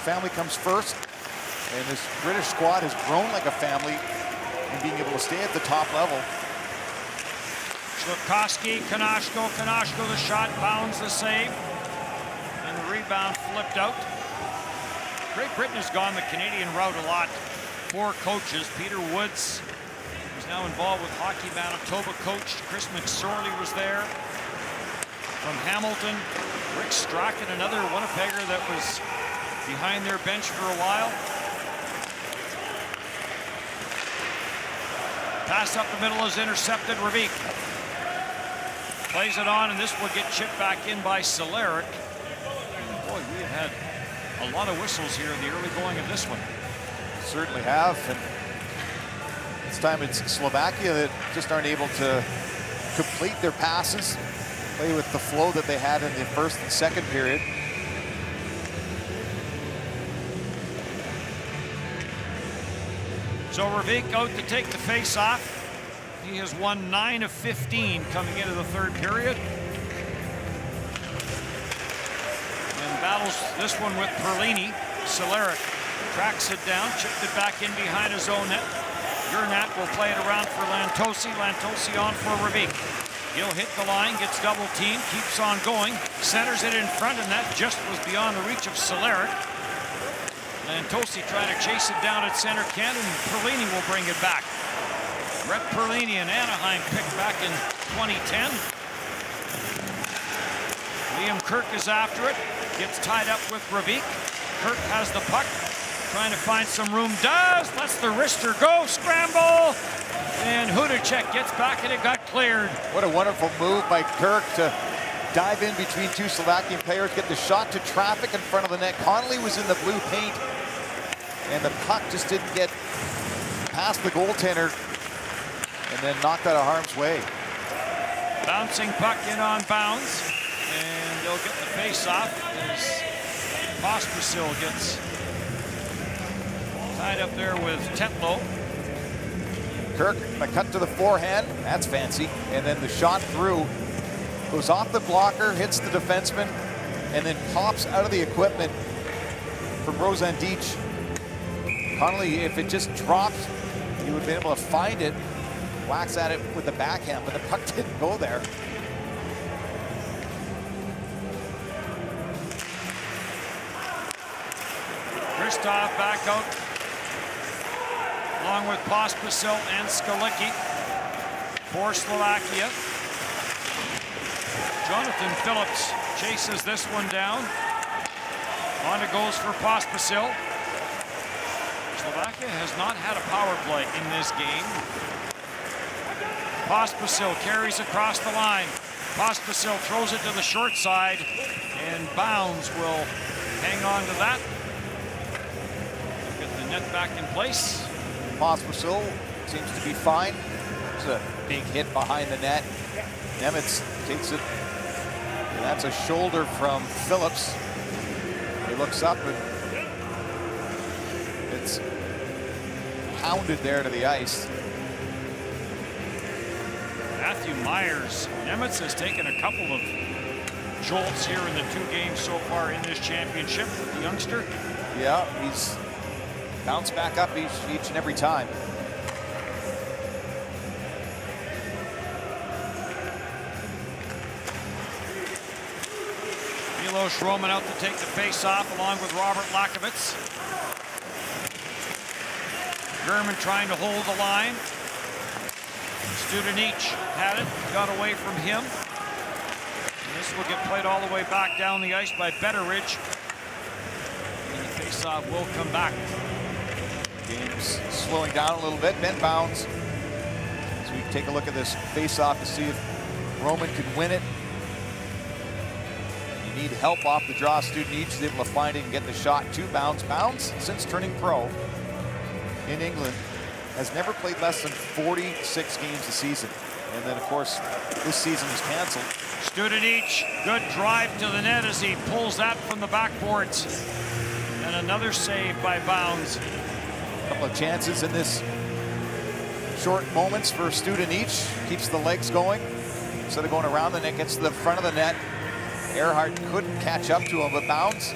F: family comes first, and this British squad has grown like a family in being able to stay at the top level.
E: Slafkovsky, Kanashko the shot, Bounds the save, and the rebound flipped out. Great Britain has gone the Canadian route a lot. 4 coaches. Peter Woods, who's now involved with Hockey Manitoba, coached. Chris McSorley was there. From Hamilton, Rick Strachan, another Winnipegger that was behind their bench for a while. Pass up the middle is intercepted. Ravik plays it on, and this will get chipped back in by Solaric. Boy, we have had a lot of whistles here in the early going of this one.
F: Certainly have, and this time it's Slovakia that just aren't able to complete their passes, play with the flow that they had in the first and second period.
E: So Ravik out to take the face off. He has won 9 of 15 coming into the third period. And battles this one with Perlini. Solaric tracks it down, chipped it back in behind his own net. Gernat will play it around for Lantosi. Lantosi on for Ravik. He'll hit the line, gets double teamed, keeps on going, centers it in front, and that just was beyond the reach of Solaric. Lantosi trying to chase it down at center can, and Perlini will bring it back. Brett Perlini, an Anaheim pick back in 2010. Liam Kirk is after it, gets tied up with Ravik. Kirk has the puck, trying to find some room, does, lets the wrister go, scramble, and Hudacek gets back and it got cleared.
F: What a wonderful move by Kirk to dive in between 2 Slovakian players, get the shot to traffic in front of the net. Connolly was in the blue paint, and the puck just didn't get past the goaltender and then knocked out of harm's way.
E: Bouncing puck in on Bounds, and they'll get the face off as Pospisil gets tied up there with Tetlow.
F: Kirk, a cut to the forehand, that's fancy, and then the shot through goes off the blocker, hits the defenseman, and then pops out of the equipment from Rozan Dic. Connolly, if it just dropped, he would have been able to find it, whacks at it with the backhand, but the puck didn't go there.
E: Christoph back out, along with Pospisil and Skalicki for Slovakia. Jonathan Phillips chases this one down. On it goes for Pospisil. Slovakia has not had a power play in this game. Pospisil carries across the line. Pospisil throws it to the short side, and Bounds will hang on to that. Get the net back in place.
F: Pospisil seems to be fine. It's a big hit behind the net. Nemitz takes it. And that's a shoulder from Phillips. He looks up and it's pounded there to the ice.
E: Matthew Myers. Nemitz has taken a couple of jolts here in the 2 games so far in this championship with the youngster.
F: Yeah, he's bounced back up each and every time.
E: Milos Roman out to take the face-off along with Robert Lakovitz. German trying to hold the line. Studenic had it, got away from him. And this will get played all the way back down the ice by Betteridge. And the face-off will come back.
F: Game's slowing down a little bit. Ben Bounds. As we take a look at this face-off to see if Roman can win it. You need help off the draw. Studenic is able to find it and get the shot to Bounds. Bounds, since turning pro in England, has never played less than 46 games a season. And then, of course, this season was canceled.
E: Studenic, good drive to the net as he pulls that from the backboards. And another save by Bounds.
F: A couple of chances in this short moments for Studenic. Keeps the legs going. Instead of going around the net, gets to the front of the net. Earhart couldn't catch up to him, but Bounds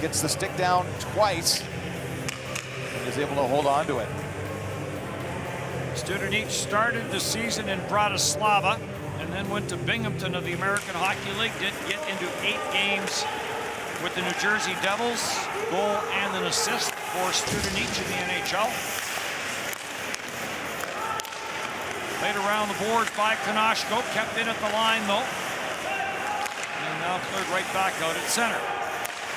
F: gets the stick down twice and is able to hold on to it.
E: Studenic started the season in Bratislava and then went to Binghamton of the American Hockey League. Did get into 8 games with the New Jersey Devils. Goal and an assist for Studenic in the NHL. Played around the board by Konashko, kept in at the line though. And now cleared right back out at center.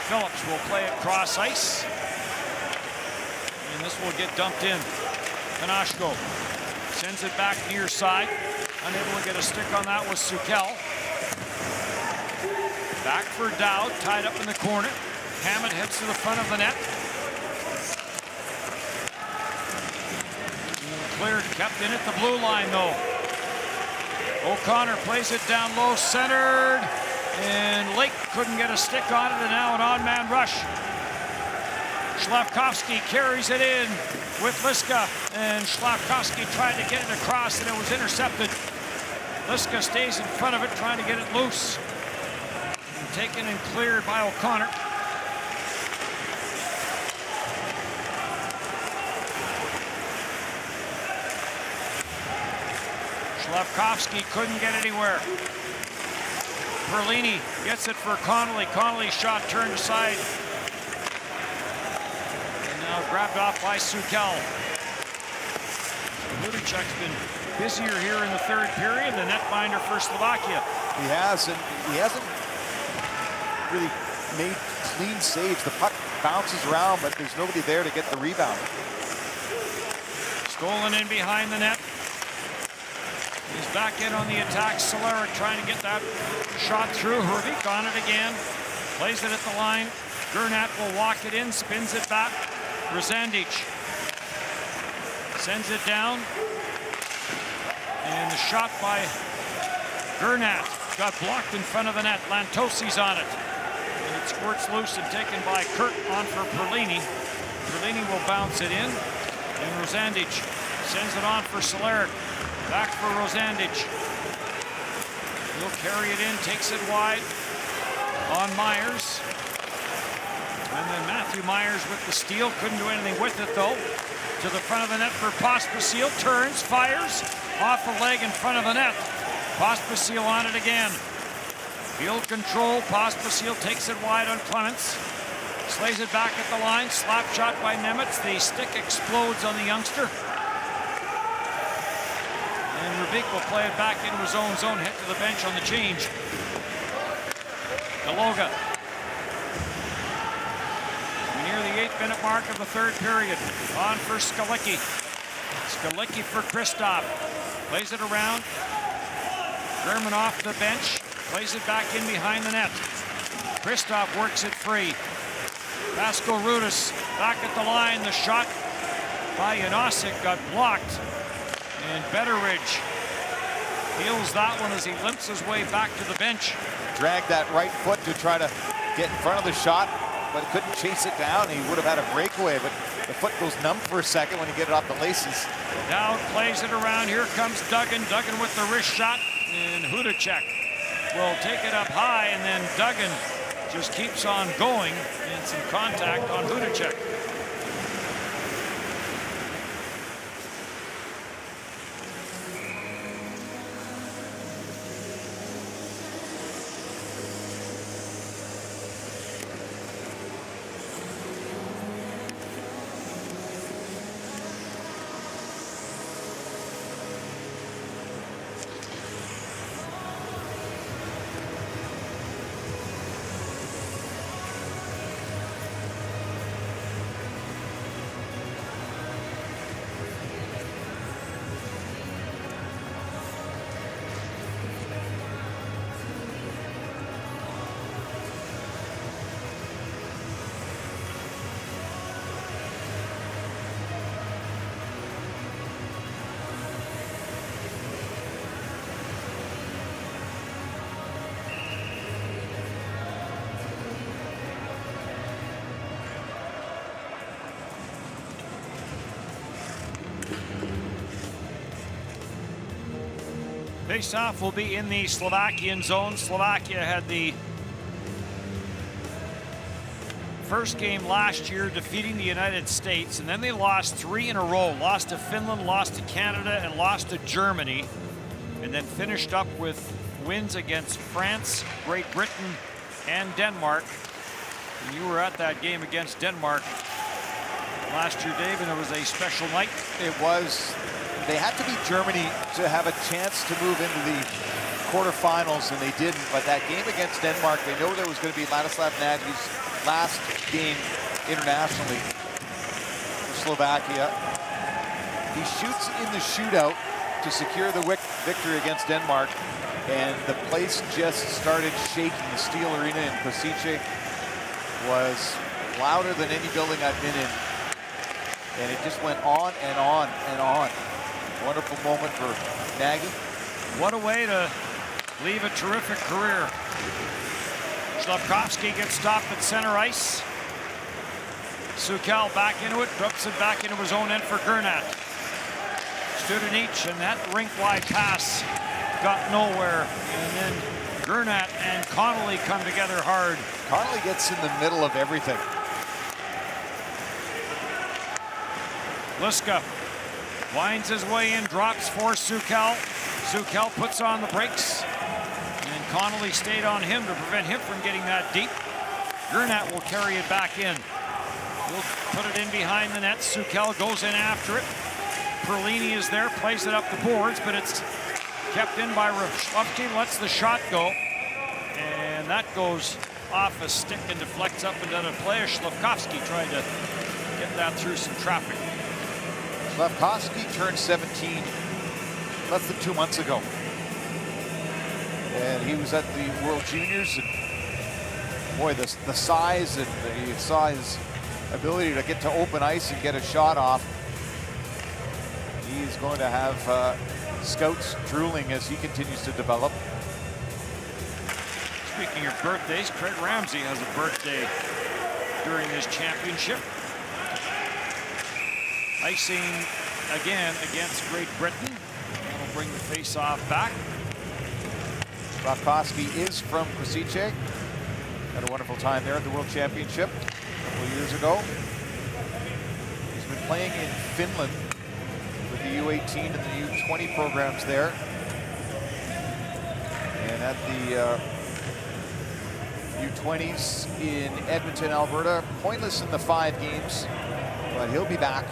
E: Phillips will play it cross ice. And this will get dumped in. Konashko sends it back near side. Unable to get a stick on that was Sukel. Back for Dowd, tied up in the corner. Hammett heads to the front of the net. Cleared, kept in at the blue line though. O'Connor plays it down low, centered. And Lake couldn't get a stick on it, and now an on-man rush. Slavkovsky carries it in with Liska, and Slavkovsky tried to get it across, and it was intercepted. Liska stays in front of it, trying to get it loose. And taken and cleared by O'Connor. Slavkovsky couldn't get anywhere. Perlini gets it for Connolly. Connolly's shot turned aside. And now grabbed off by Sukel. Ludicek's been busier here in the 3rd period, the netminder for Slovakia.
F: He has, and he hasn't really made clean saves. The puck bounces around, but there's nobody there to get the rebound.
E: Stolen in behind the net. He's back in on the attack. Solaric trying to get that shot through. Hervik on it again. Plays it at the line. Gernat will walk it in, spins it back. Rosandic sends it down. And the shot by Gernat got blocked in front of the net. Lantosi's on it. And it squirts loose and taken by Kurt on for Perlini. Perlini will bounce it in. And Rosandic sends it on for Solaric. Back for Rosandic. He'll carry it in, takes it wide on Myers. And then Matthew Myers with the steal. Couldn't do anything with it though. to the front of the net for Pospisil. Turns, fires, off the leg in front of the net. Pospisil on it again. Field control, Pospisil takes it wide on Clements. Slays it back at the line, slap shot by Nemitz. The stick explodes on the youngster. And Rubik will play it back into his own zone, head to the bench on the change. Galoga. We're near the 8-minute mark of the third period. On for Skalicki. Skalicki for Kristoff. Plays it around. German off the bench. Plays it back in behind the net. Kristoff works it free. Vasco Rudis back at the line. The shot by Janosic got blocked. And Betteridge feels that one as he limps his way back to the bench.
F: Dragged that right foot to try to get in front of the shot, but couldn't chase it down. He would have had a breakaway, but the foot goes numb for a second when you get it off the laces.
E: Now plays it around. Here comes Duggan. Duggan with the wrist shot. And Hudacek will take it up high, and then Duggan just keeps on going, and some contact on Hudacek. Face-off will be in the Slovakian zone. Slovakia had the first game last year defeating the United States, and then they lost 3 in a row. Lost to Finland, lost to Canada, and lost to Germany, and then finished up with wins against France, Great Britain, and Denmark. And you were at that game against Denmark last year, Dave, and it was a special night.
F: It was. They had to beat Germany to have a chance to move into the quarterfinals, and they didn't. But that game against Denmark, they know there was going to be Ladislav Nagy's last game internationally for Slovakia. He shoots in the shootout to secure the victory against Denmark, and the place just started shaking. The Steel Arena in Košice was louder than any building I've been in. And it just went on and on and on. Wonderful moment for Nagy.
E: What a way to leave a terrific career. Slavkovsky gets stopped at center ice. Sukal back into it, drops it back into his own end for Gernat. Studenic, and that rink-wide pass got nowhere. And then Gernat and Connolly come together hard.
F: Connolly gets in the middle of everything.
E: Huska winds his way in, drops for Sukal. Sukal puts on the brakes, and Connolly stayed on him to prevent him from getting that deep. Gernat will carry it back in. He'll put it in behind the net. Sukal goes in after it. Perlini is there, plays it up the boards, but it's kept in by Rafshovsky, lets the shot go. And that goes off a stick and deflects up and down a play. Slavkovsky tried to get that through some traffic.
F: Slavkovsky turned 17 less than 2 months ago. And he was at the World Juniors, and boy, the size, and you saw his ability to get to open ice and get a shot off. He's going to have scouts drooling as he continues to develop.
E: Speaking of birthdays, Craig Ramsey has a birthday during this championship. Icing again against Great Britain. That'll bring the face-off back.
F: Slavkovsky is from Košice. Had a wonderful time there at the World Championship a couple of years ago. He's been playing in Finland with the U18 and the U20 programs there. And at the U20s in Edmonton, Alberta. Pointless in the 5 games, but he'll be back.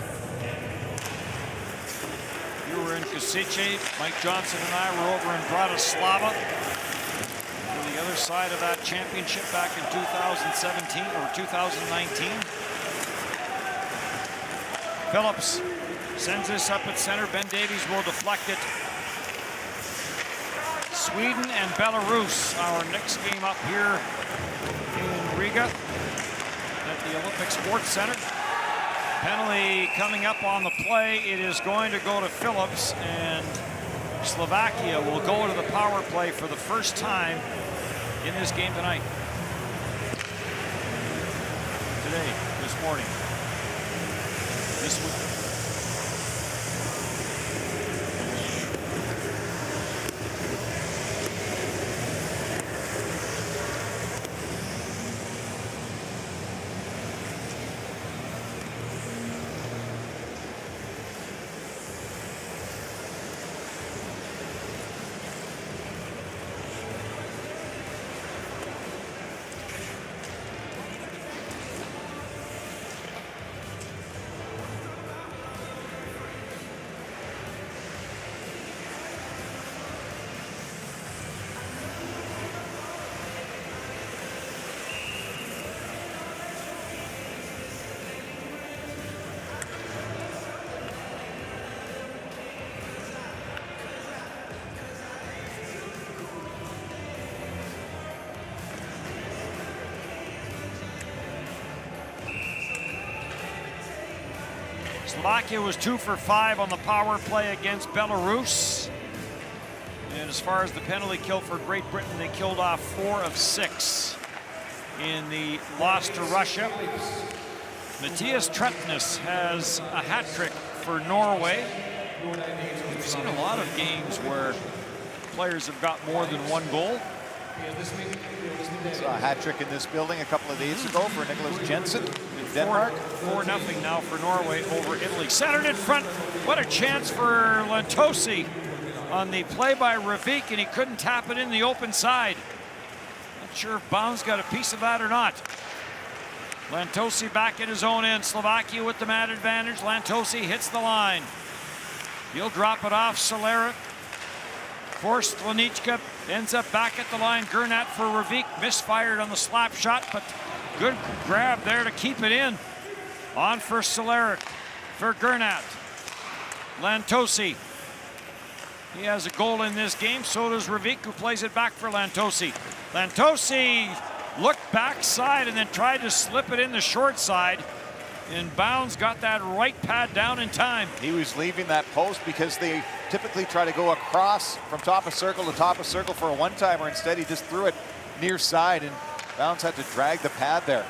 E: You were in Kosice. Mike Johnson and I were over in Bratislava for the other side of that championship back in 2017 or 2019. Phillips sends this up at center. Ben Davies will deflect it. Sweden and Belarus, our next game up here in Riga at the Olympic Sports Center. Penalty coming up on the play. It is going to go to Phillips, and Slovakia will go to the power play for the first time in this game tonight. Today, this morning, this week. Slovakia was 2 for 5 on the power play against Belarus. And as far as the penalty kill for Great Britain, they killed off 4 of 6 in the loss to Russia. Matthias Tretnes has a hat trick for Norway. We've seen a lot of games where players have got more than 1 goal.
F: Saw a hat trick in this building a couple of days ago for Nicholas Jensen in Denmark.
E: 4-0 now for Norway over Italy. Centered in front. What a chance for Lantosi on the play by Ravik, and he couldn't tap it in the open side. Not sure if Bounds got a piece of that or not. Lantosi back at his own end. Slovakia with the man advantage. Lantosi hits the line. He'll drop it off Solera. Forced Lanichka, ends up back at the line. Gernat for Ravik, misfired on the slap shot, but good grab there to keep it in. On for Solera, for Gernat. Lantosi. He has a goal in this game, so does Ravik, who plays it back for Lantosi. Lantosi looked backside and then tried to slip it in the short side. And Bounds got that right pad down in time.
F: He was leaving that post because they typically try to go across from top of circle to top of circle for a one-timer. Instead, he just threw it near side, and Bounds had to drag the pad there.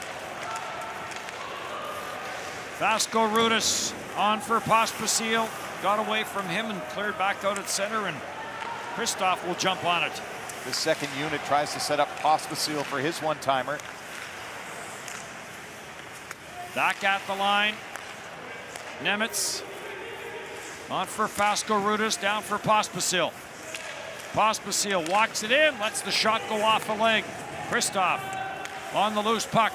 E: Vasco Rudis on for Pospisil. Got away from him and cleared back out at center, and Christoph will jump on it.
F: The second unit tries to set up Pospisil for his one-timer.
E: Back at the line. Nemitz on for Vasco Rudis, down for Pospisil. Pospisil walks it in, lets the shot go off a leg. Christoph on the loose puck.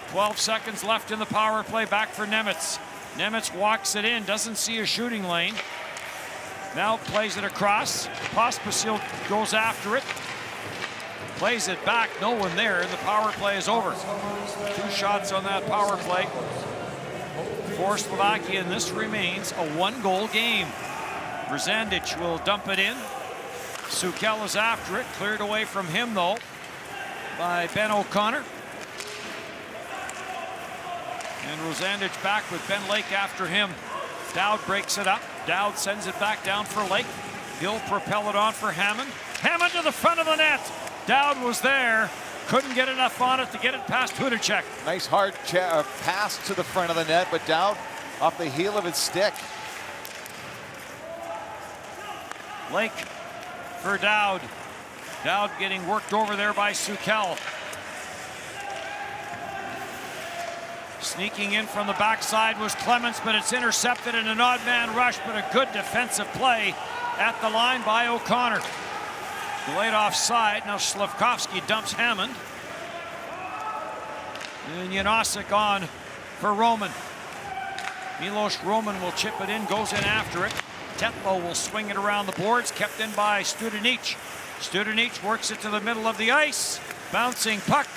E: 12 seconds left in the power play, back for Nemitz. Nemitz walks it in, doesn't see a shooting lane. Now plays it across. Pospisil goes after it. Plays it back, no one there, and the power play is over. 2 shots on that power play for Slovakia, and this remains a 1-goal game. Brzandic will dump it in. Sukel is after it, cleared away from him though by Ben O'Connor. And Brzandic back with Ben Lake after him. Dowd breaks it up. Dowd sends it back down for Lake. He'll propel it on for Hammond. Hammond to the front of the net. Dowd was there, couldn't get enough on it to get it past Hudacek.
F: Nice hard pass to the front of the net, but Dowd off the heel of his stick.
E: Lake for Dowd. Dowd getting worked over there by Sukel. Sneaking in from the backside was Clements, but it's intercepted in an odd man rush, but a good defensive play at the line by O'Connor. Delayed offside. Now Slavkovsky dumps Hammond. And Janosic on for Roman. Milos Roman will chip it in, goes in after it. Tetlow will swing it around the boards, kept in by Studenic. Studenic works it to the middle of the ice. Bouncing puck,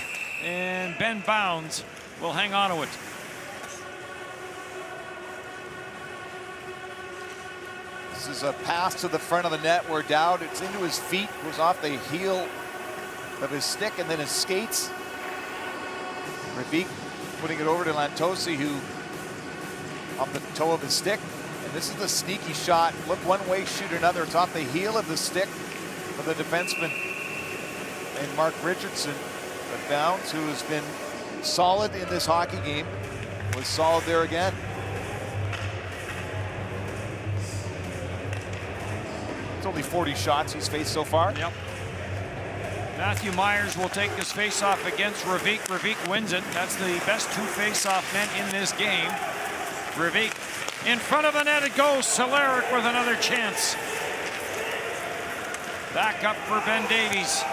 E: and Ben Bounds will hang on to it.
F: This is a pass to the front of the net where Dowd, it's into his feet, goes off the heel of his stick and then his skates. Ravik putting it over to Lantosi, who on the toe of his stick. And this is the sneaky shot. Look one way, shoot another. It's off the heel of the stick of the defenseman and Mark Richardson. But Bounds, who has been solid in this hockey game, was solid there again. It's only 40 shots he's faced so far.
E: Yep. Matthew Myers will take this face-off against Ravik. Ravik wins it. That's the best two face-off men in this game. Ravik in front of the net it goes. Solaric with another chance. Back up for Ben Davies.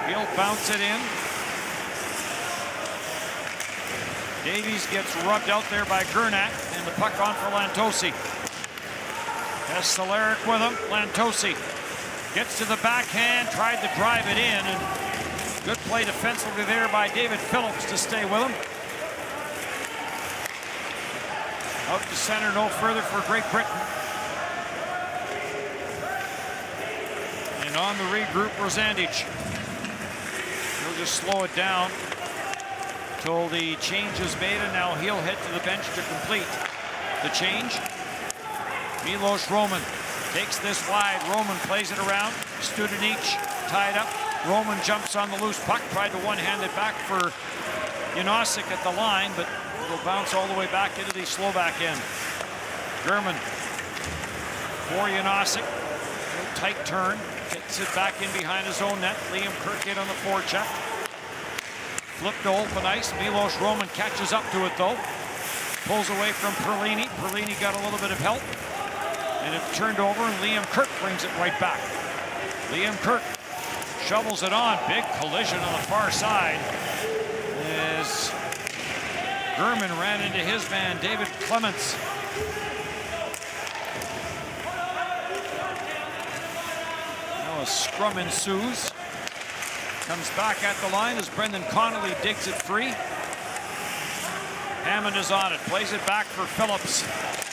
E: He'll bounce it in. Davies gets rubbed out there by Gernat, and the puck on for Lantosi. Has Solaric with him. Lantosi gets to the backhand, tried to drive it in, and good play defensively there by David Phillips to stay with him. Out to center, no further for Great Britain. And on the regroup, Rosandich. He'll just slow it down till the change is made, and now he'll head to the bench to complete the change. Milos Roman takes this wide. Roman plays it around. Studenic tied up. Roman jumps on the loose puck. Tried to one-hand it back for Janosic at the line, but it'll bounce all the way back into the Slovak end. German for Janosic. Tight turn. Gets it back in behind his own net. Liam Kirkgate on the forecheck. Flip to open ice. Milos Roman catches up to it though. Pulls away from Perlini. Perlini got a little bit of help. And it's turned over, and Liam Kirk brings it right back. Liam Kirk shovels it on. Big collision on the far side as German ran into his man, David Clements. Now a scrum ensues. Comes back at the line as Brendan Connolly digs it free. Hammond is on it, plays it back for Phillips.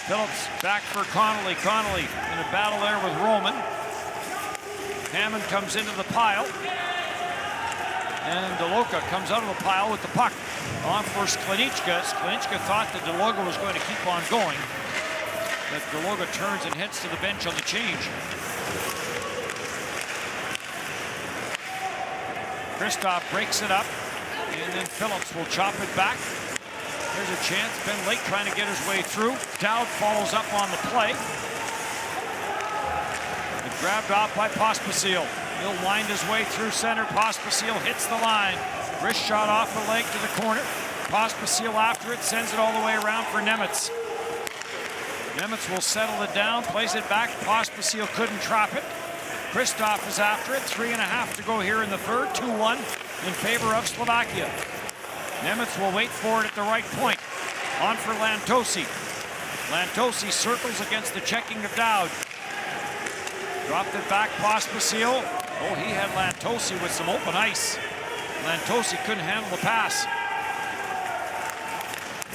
E: Phillips back for Connolly. Connolly in a battle there with Roman. Hammond comes into the pile. And Deloka comes out of the pile with the puck. On for Sklenicka. Sklenicka thought that Deloga was going to keep on going. But Deloga turns and heads to the bench on the change. Kristoff breaks it up. And then Phillips will chop it back. There's a chance. Ben Lake trying to get his way through. Dowd follows up on the play. And grabbed off by Pospisil. He'll wind his way through center. Pospisil hits the line. Wrist shot off the leg to the corner. Pospisil after it, sends it all the way around for Nemitz. Nemitz will settle it down, plays it back. Pospisil couldn't trap it. Kristoff is after it. 3.5 to go here in the third. 2-1 in favor of Slovakia. Nemitz will wait for it at the right point. On for Lantosi. Lantosi circles against the checking of Dowd. Dropped it back, Pospisil. Oh, he had Lantosi with some open ice. Lantosi couldn't handle the pass.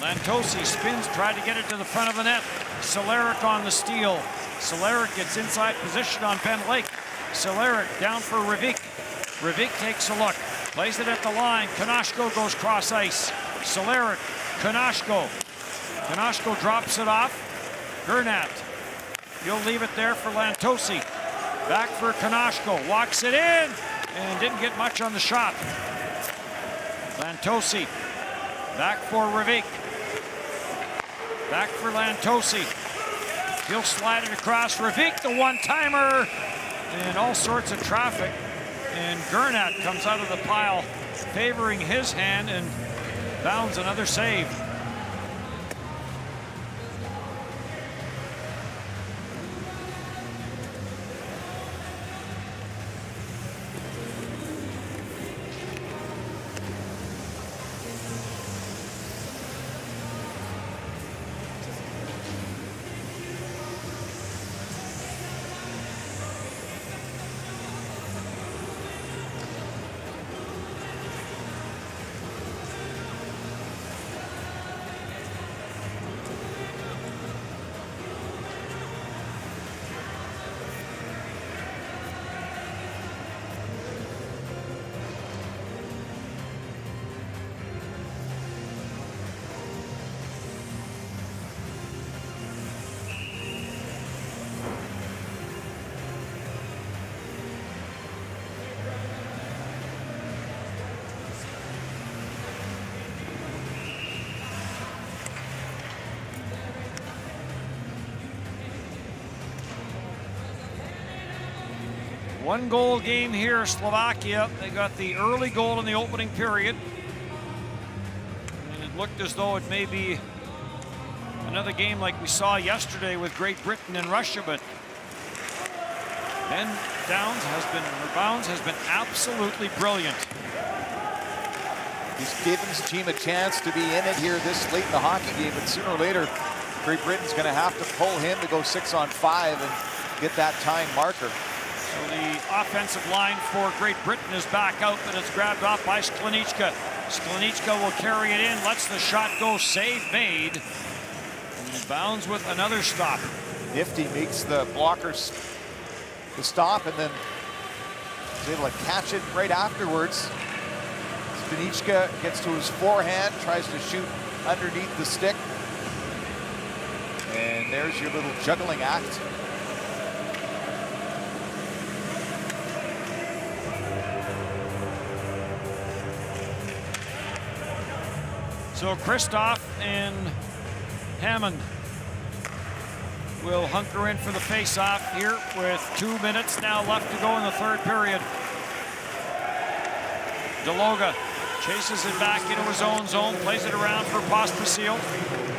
E: Lantosi spins, tried to get it to the front of the net. Solaric on the steal. Solaric gets inside position on Ben Lake. Solaric down for Ravik. Ravik takes a look. Plays it at the line. Konashko goes cross ice. Solaric. Konashko. Konashko drops it off. Gernat. He'll leave it there for Lantosi. Back for Konashko. Walks it in. And didn't get much on the shot. Lantosi. Back for Ravik. Back for Lantosi. He'll slide it across. Ravik, the one-timer. And all sorts of traffic. And Gernat comes out of the pile, favoring his hand, and Bounds, another save. One goal game here, Slovakia. They got the early goal in the opening period. And it looked as though it may be another game like we saw yesterday with Great Britain and Russia, but Ben Bounds has been absolutely brilliant.
F: He's given his team a chance to be in it here this late in the hockey game, but sooner or later, Great Britain's going to have to pull him to go 6-on-5 and get that tying marker.
E: So the offensive line for Great Britain is back out, but it's grabbed off by Sklenichka. Sklenichka will carry it in, lets the shot go, save made. And Bounds with another stop.
F: Nifty makes the blockers the stop and then is able to catch it right afterwards. Sklenichka gets to his forehand, tries to shoot underneath the stick. And there's your little juggling act.
E: So Kristoff and Hammond will hunker in for the face-off here with 2 minutes now left to go in the third period. Deloga chases it back into his own zone, plays it around for Pospisil.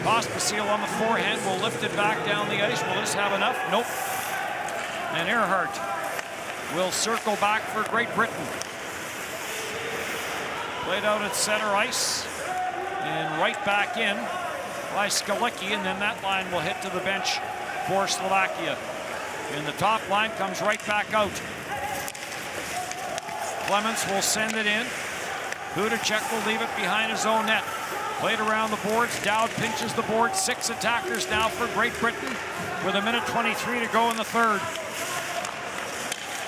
E: Pospisil on the forehand will lift it back down the ice. Will this have enough? Nope. And Earhart will circle back for Great Britain. Played out at center ice. And right back in by Skalicki, and then that line will hit to the bench for Slovakia. And the top line comes right back out. Clements will send it in. Hudacek will leave it behind his own net. Played around the boards. Dowd pinches the board. 6 attackers now for Great Britain with 1:23 to go in the third.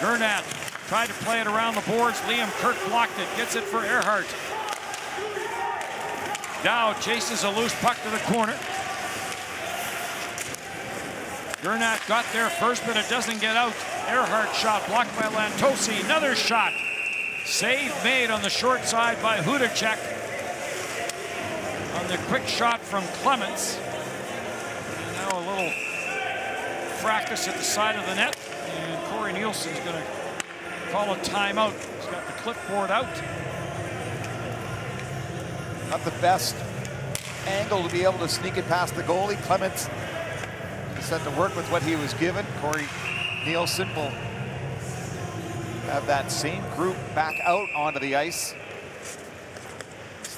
E: Gernat tried to play it around the boards. Liam Kirk blocked it. Gets it for Earhart. Dowd chases a loose puck to the corner. Gernat got there first, but it doesn't get out. Earhart shot blocked by Lantosi. Another shot. Save made on the short side by Hudacek. On the quick shot from Clements. And now a little fracas at the side of the net. And Corey Nielsen's going to call a timeout. He's got the clipboard out.
F: Not the best angle to be able to sneak it past the goalie. Clements set to work with what he was given. Corey Nielsen will have that same group back out onto the ice.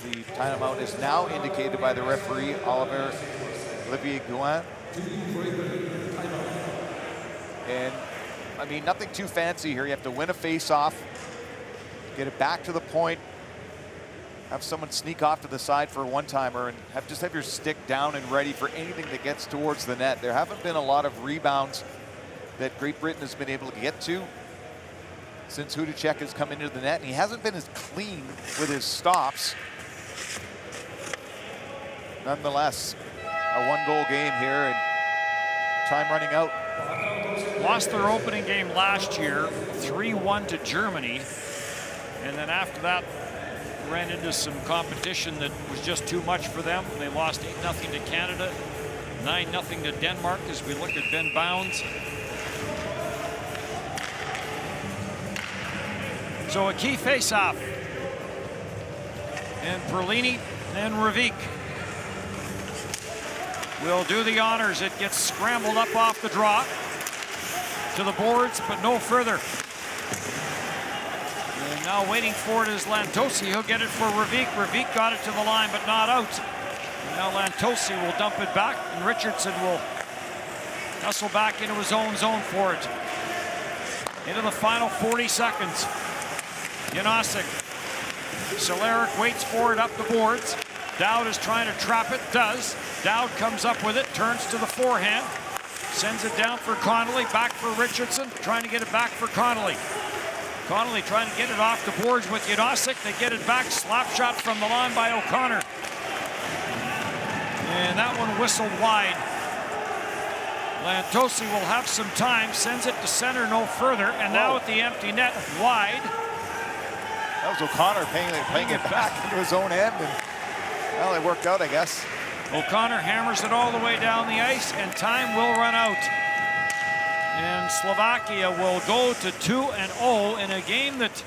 F: The timeout is now indicated by the referee, Olivier Gouin. And I mean, nothing too fancy here. You have to win a face-off, get it back to the point, have someone sneak off to the side for a one-timer, and just have your stick down and ready for anything that gets towards the net. There haven't been a lot of rebounds that Great Britain has been able to get to since Hudacek has come into the net, and he hasn't been as clean with his stops. Nonetheless, a one-goal game here, and time running out.
E: Lost their opening game last year, 3-1 to Germany, and then after that, ran into some competition that was just too much for them. They lost 8-0 to Canada, 9-0 to Denmark as we look at Ben Bounds. So a key face-off. And Perlini then Ravik will do the honors. It gets scrambled up off the draw to the boards, but no further. And now waiting for it is Lantosi. He'll get it for Ravik. Ravik got it to the line, but not out. And now Lantosi will dump it back, and Richardson will hustle back into his own zone for it. Into the final 40 seconds. Janosic. Solaric waits for it up the boards. Dowd is trying to trap it, does. Dowd comes up with it, turns to the forehand, sends it down for Connolly, back for Richardson, trying to get it back for Connolly. Connolly trying to get it off the boards with Janosic. They get it back, slap shot from the line by O'Connor. And that one whistled wide. Lantosi will have some time, sends it to center no further, and now at the empty net, wide.
F: That was O'Connor playing it back into his own end, and well, it worked out, I guess.
E: O'Connor hammers it all the way down the ice, and time will run out. And Slovakia will go to 2-0 in a game that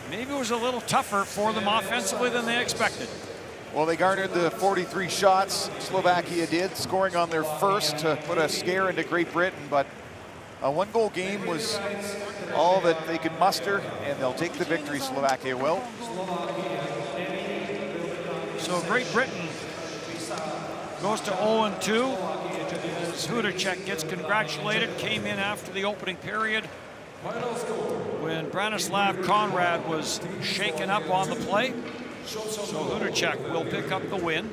E: maybe was a little tougher for them offensively than they expected.
F: Well, they garnered the 43 shots, Slovakia did, scoring on their first to put a scare into Great Britain, but a one-goal game was all that they could muster, and they'll take the victory, Slovakia will.
E: So Great Britain goes to 0-2. Hudacek gets congratulated, came in after the opening period when Branislav Conrad was shaken up on the play. So Hudacek will pick up the win.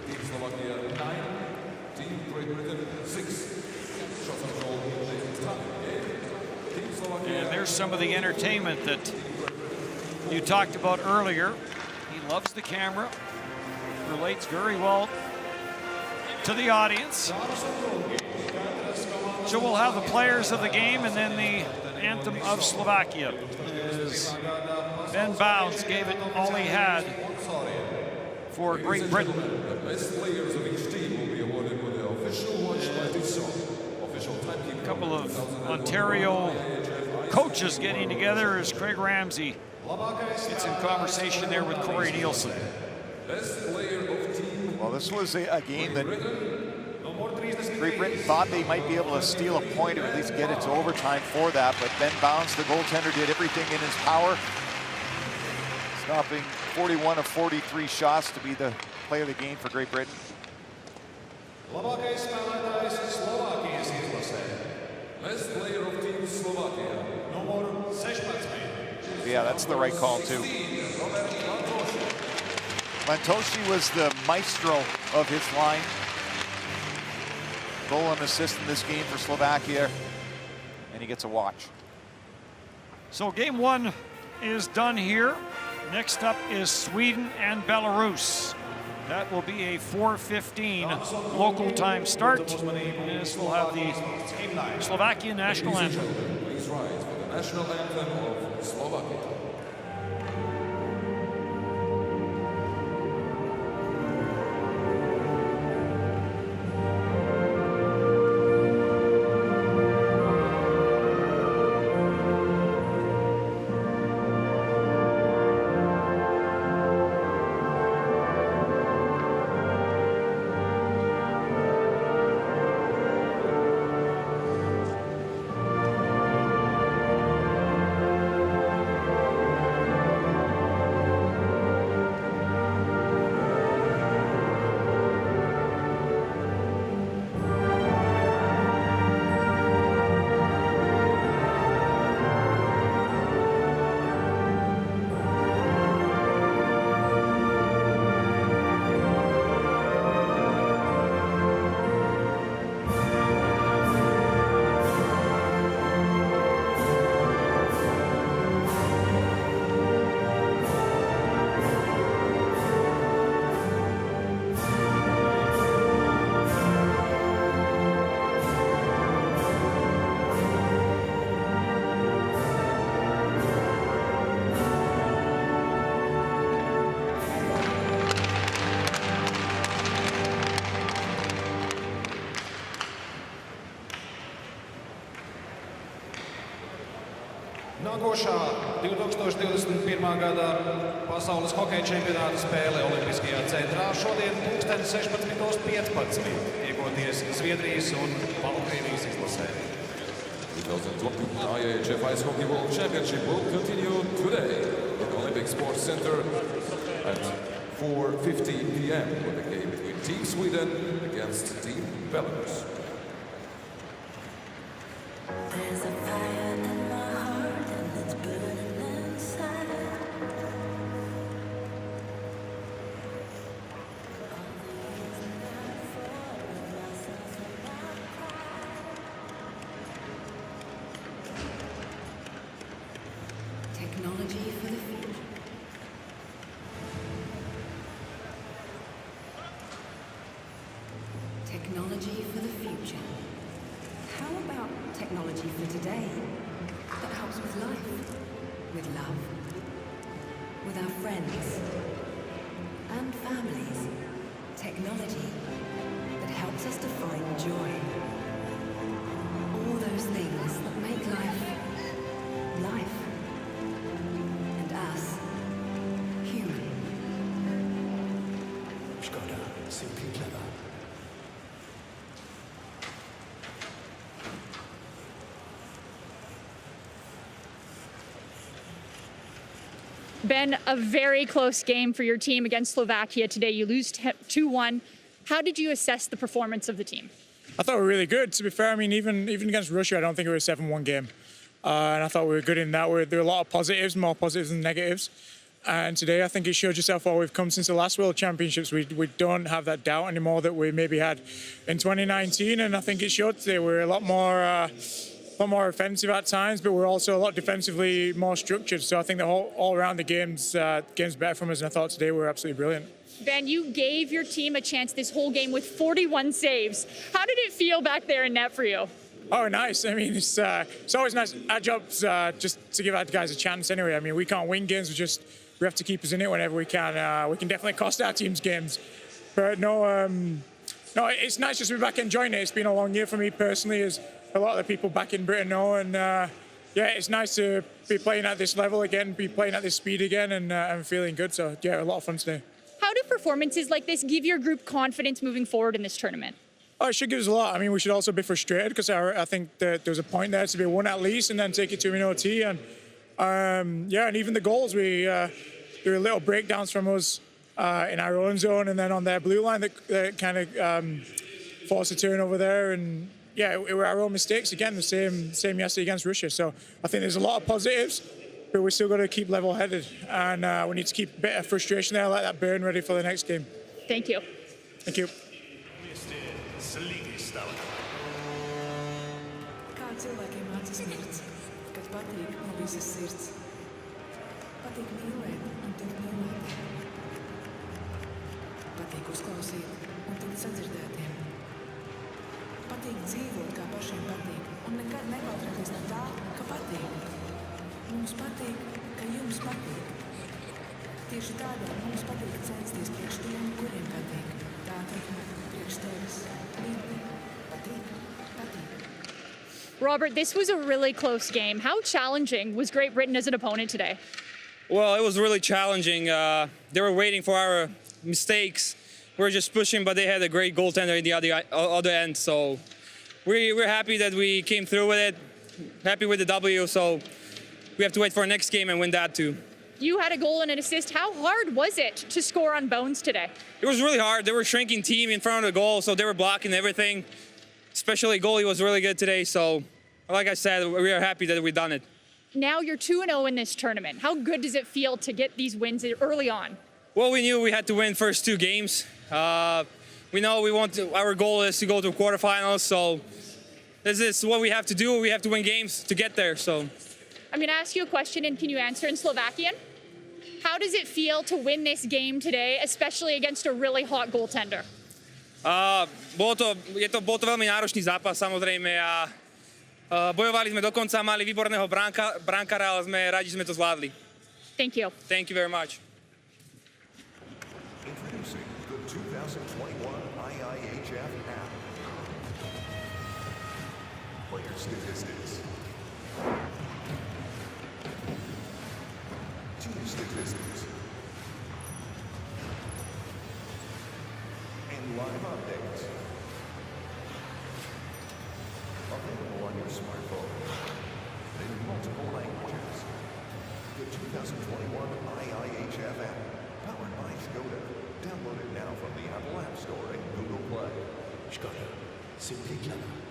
E: And there's some of the entertainment that you talked about earlier. He loves the camera, relates very well to the audience. So we'll have the players of the game and then the anthem of Slovakia. As Ben Bounds gave it all he had for Great Britain.
D: The best players of each team will be awarded with the official watch lighting song. Official timekeeper.
E: A couple of Ontario coaches getting together as Craig Ramsey gets in conversation there with Corey Nielsen.
D: Best player of team.
F: Well, this was a game that Great Britain thought they might be able to steal a point or at least get it to overtime for that, but Ben Bounds, the goaltender, did everything in his power, stopping 41 of 43 shots to be the player of the game for Great Britain.
D: Best player of team Slovakia.
F: Yeah, that's the right call too. Lantosi was the maestro of his line. Goal and assist in this game for Slovakia, and he gets a watch.
E: So game one is done here. Next up is Sweden and Belarus. That will be a 4:15 local time start. This will have the Slovakian national anthem.
D: Please rise for the national anthem of Slovakia.
C: Nākošā 2021. gada pasaules hokeja čempionāta spēle Olimpiskajā centrā šodien 16:15 tiekoties Zviedrijas un Baltkrievijas izlasē.
D: 2020 IIHF Ice Hockey World Championship will continue today at Olympic Sports Center at 4:50 p.m. with a game between Team Sweden against Team Belarus.
K: There's a fire in my heart and it's burning inside.
G: Technology for the future. Technology for the future. How about technology for today that helps with life, with love, with our friends and families? Technology that helps us to find joy. All those things that make life, life. And us, human.
I: Skoda, simply clever.
L: Ben, a very close game for your team against Slovakia today. You lose 2-1. How did you assess the performance of the team?
A: I thought we were really good. To be fair, I mean, even against Russia, I don't think it was a 7-1 game. And I thought we were good in that. There were a lot of positives, more positives than negatives. And today, I think it showed just how far we've come since the last World Championships. We don't have that doubt anymore that we maybe had in 2019. And I think it showed today. We're a lot more offensive at times, but we're also a lot defensively more structured. So I think that all around the game's better from us. And I thought today we were absolutely brilliant.
L: Ben, you gave your team a chance this whole game with 41 saves. How did it feel back there in net for you?
A: Oh, nice. I mean, it's always nice. Our job's just to give our guys a chance anyway. I mean, we can't win games. We have to keep us in it whenever we can. We can definitely cost our team's games. But no, it's nice just to be back enjoying it. It's been a long year for me personally, as a lot of the people back in Britain know. And yeah, it's nice to be playing at this level again, be playing at this speed again, and feeling good. So yeah, a lot of fun today.
L: How do performances like this give your group confidence moving forward in this tournament?
A: Oh, it should give us a lot. I mean, we should also be frustrated because I think that there's a point there to be won at least and then take it to an OT. And yeah, and even the goals, there were little breakdowns from us in our own zone and then on their blue line that kind of forced a turnover there. And yeah, it were our own mistakes again, the same yesterday against Russia. So I think there's a lot of positives, but we still got to keep level-headed. And we need to keep a bit of frustration there, let that burn ready for the next game.
L: Thank you.
A: Thank you.
G: Kā cilvēkiem mācas mirts, kad patīk no visas sirds. Patīk mīlēt un tikt mīlētiem. Patīk uzklausīt un tikt sadzirdētiem. Patīk dzīvot, kā pašiem patīk, un nekad nepautrēties no tā, ka patīk. Mums patīk, ka jums patīk. Tieši tādēļ mums patīk censties priekš tiem, kuriem patīk. Tātad priekš tevis mīlēt. Patīk, patīk.
L: Robert, this was a really close game. How challenging was Great Britain as an opponent today?
M: Well, it was really challenging. They were waiting for our mistakes. We were just pushing, but they had a great goaltender in the other end. So we're happy that we came through with it. Happy with the W. So we have to wait for our next game and win that too.
L: You had a goal and an assist. How hard was it to score on Bones today?
M: It was really hard. They were a shrinking team in front of the goal, so they were blocking everything. Especially goalie was really good today. So, like I said, we are happy that we've done it.
L: Now you're 2-0 in this tournament. How good does it feel to get these wins early on?
M: Well, we knew we had to win first two games. We know our goal is to go to quarterfinals. So this is what we have to do. We have to win games to get there. So
L: I'm going to ask you a question, and can you answer in Slovakian? How does it feel to win this game today, especially against a really hot goaltender?
M: Bol to veľmi náročný zápas, samozrejme, a bojovali sme dokonca, mali výborného brankára, ale sme radi, že sme to zvládli.
L: Thank you.
M: Thank you very much.
I: Introducing the 2021 IIHF app. Player statistics. 2021 IIHF app, powered by Skoda. Download it now from the Apple App Store and Google Play.
N: Skoda. Simply clever.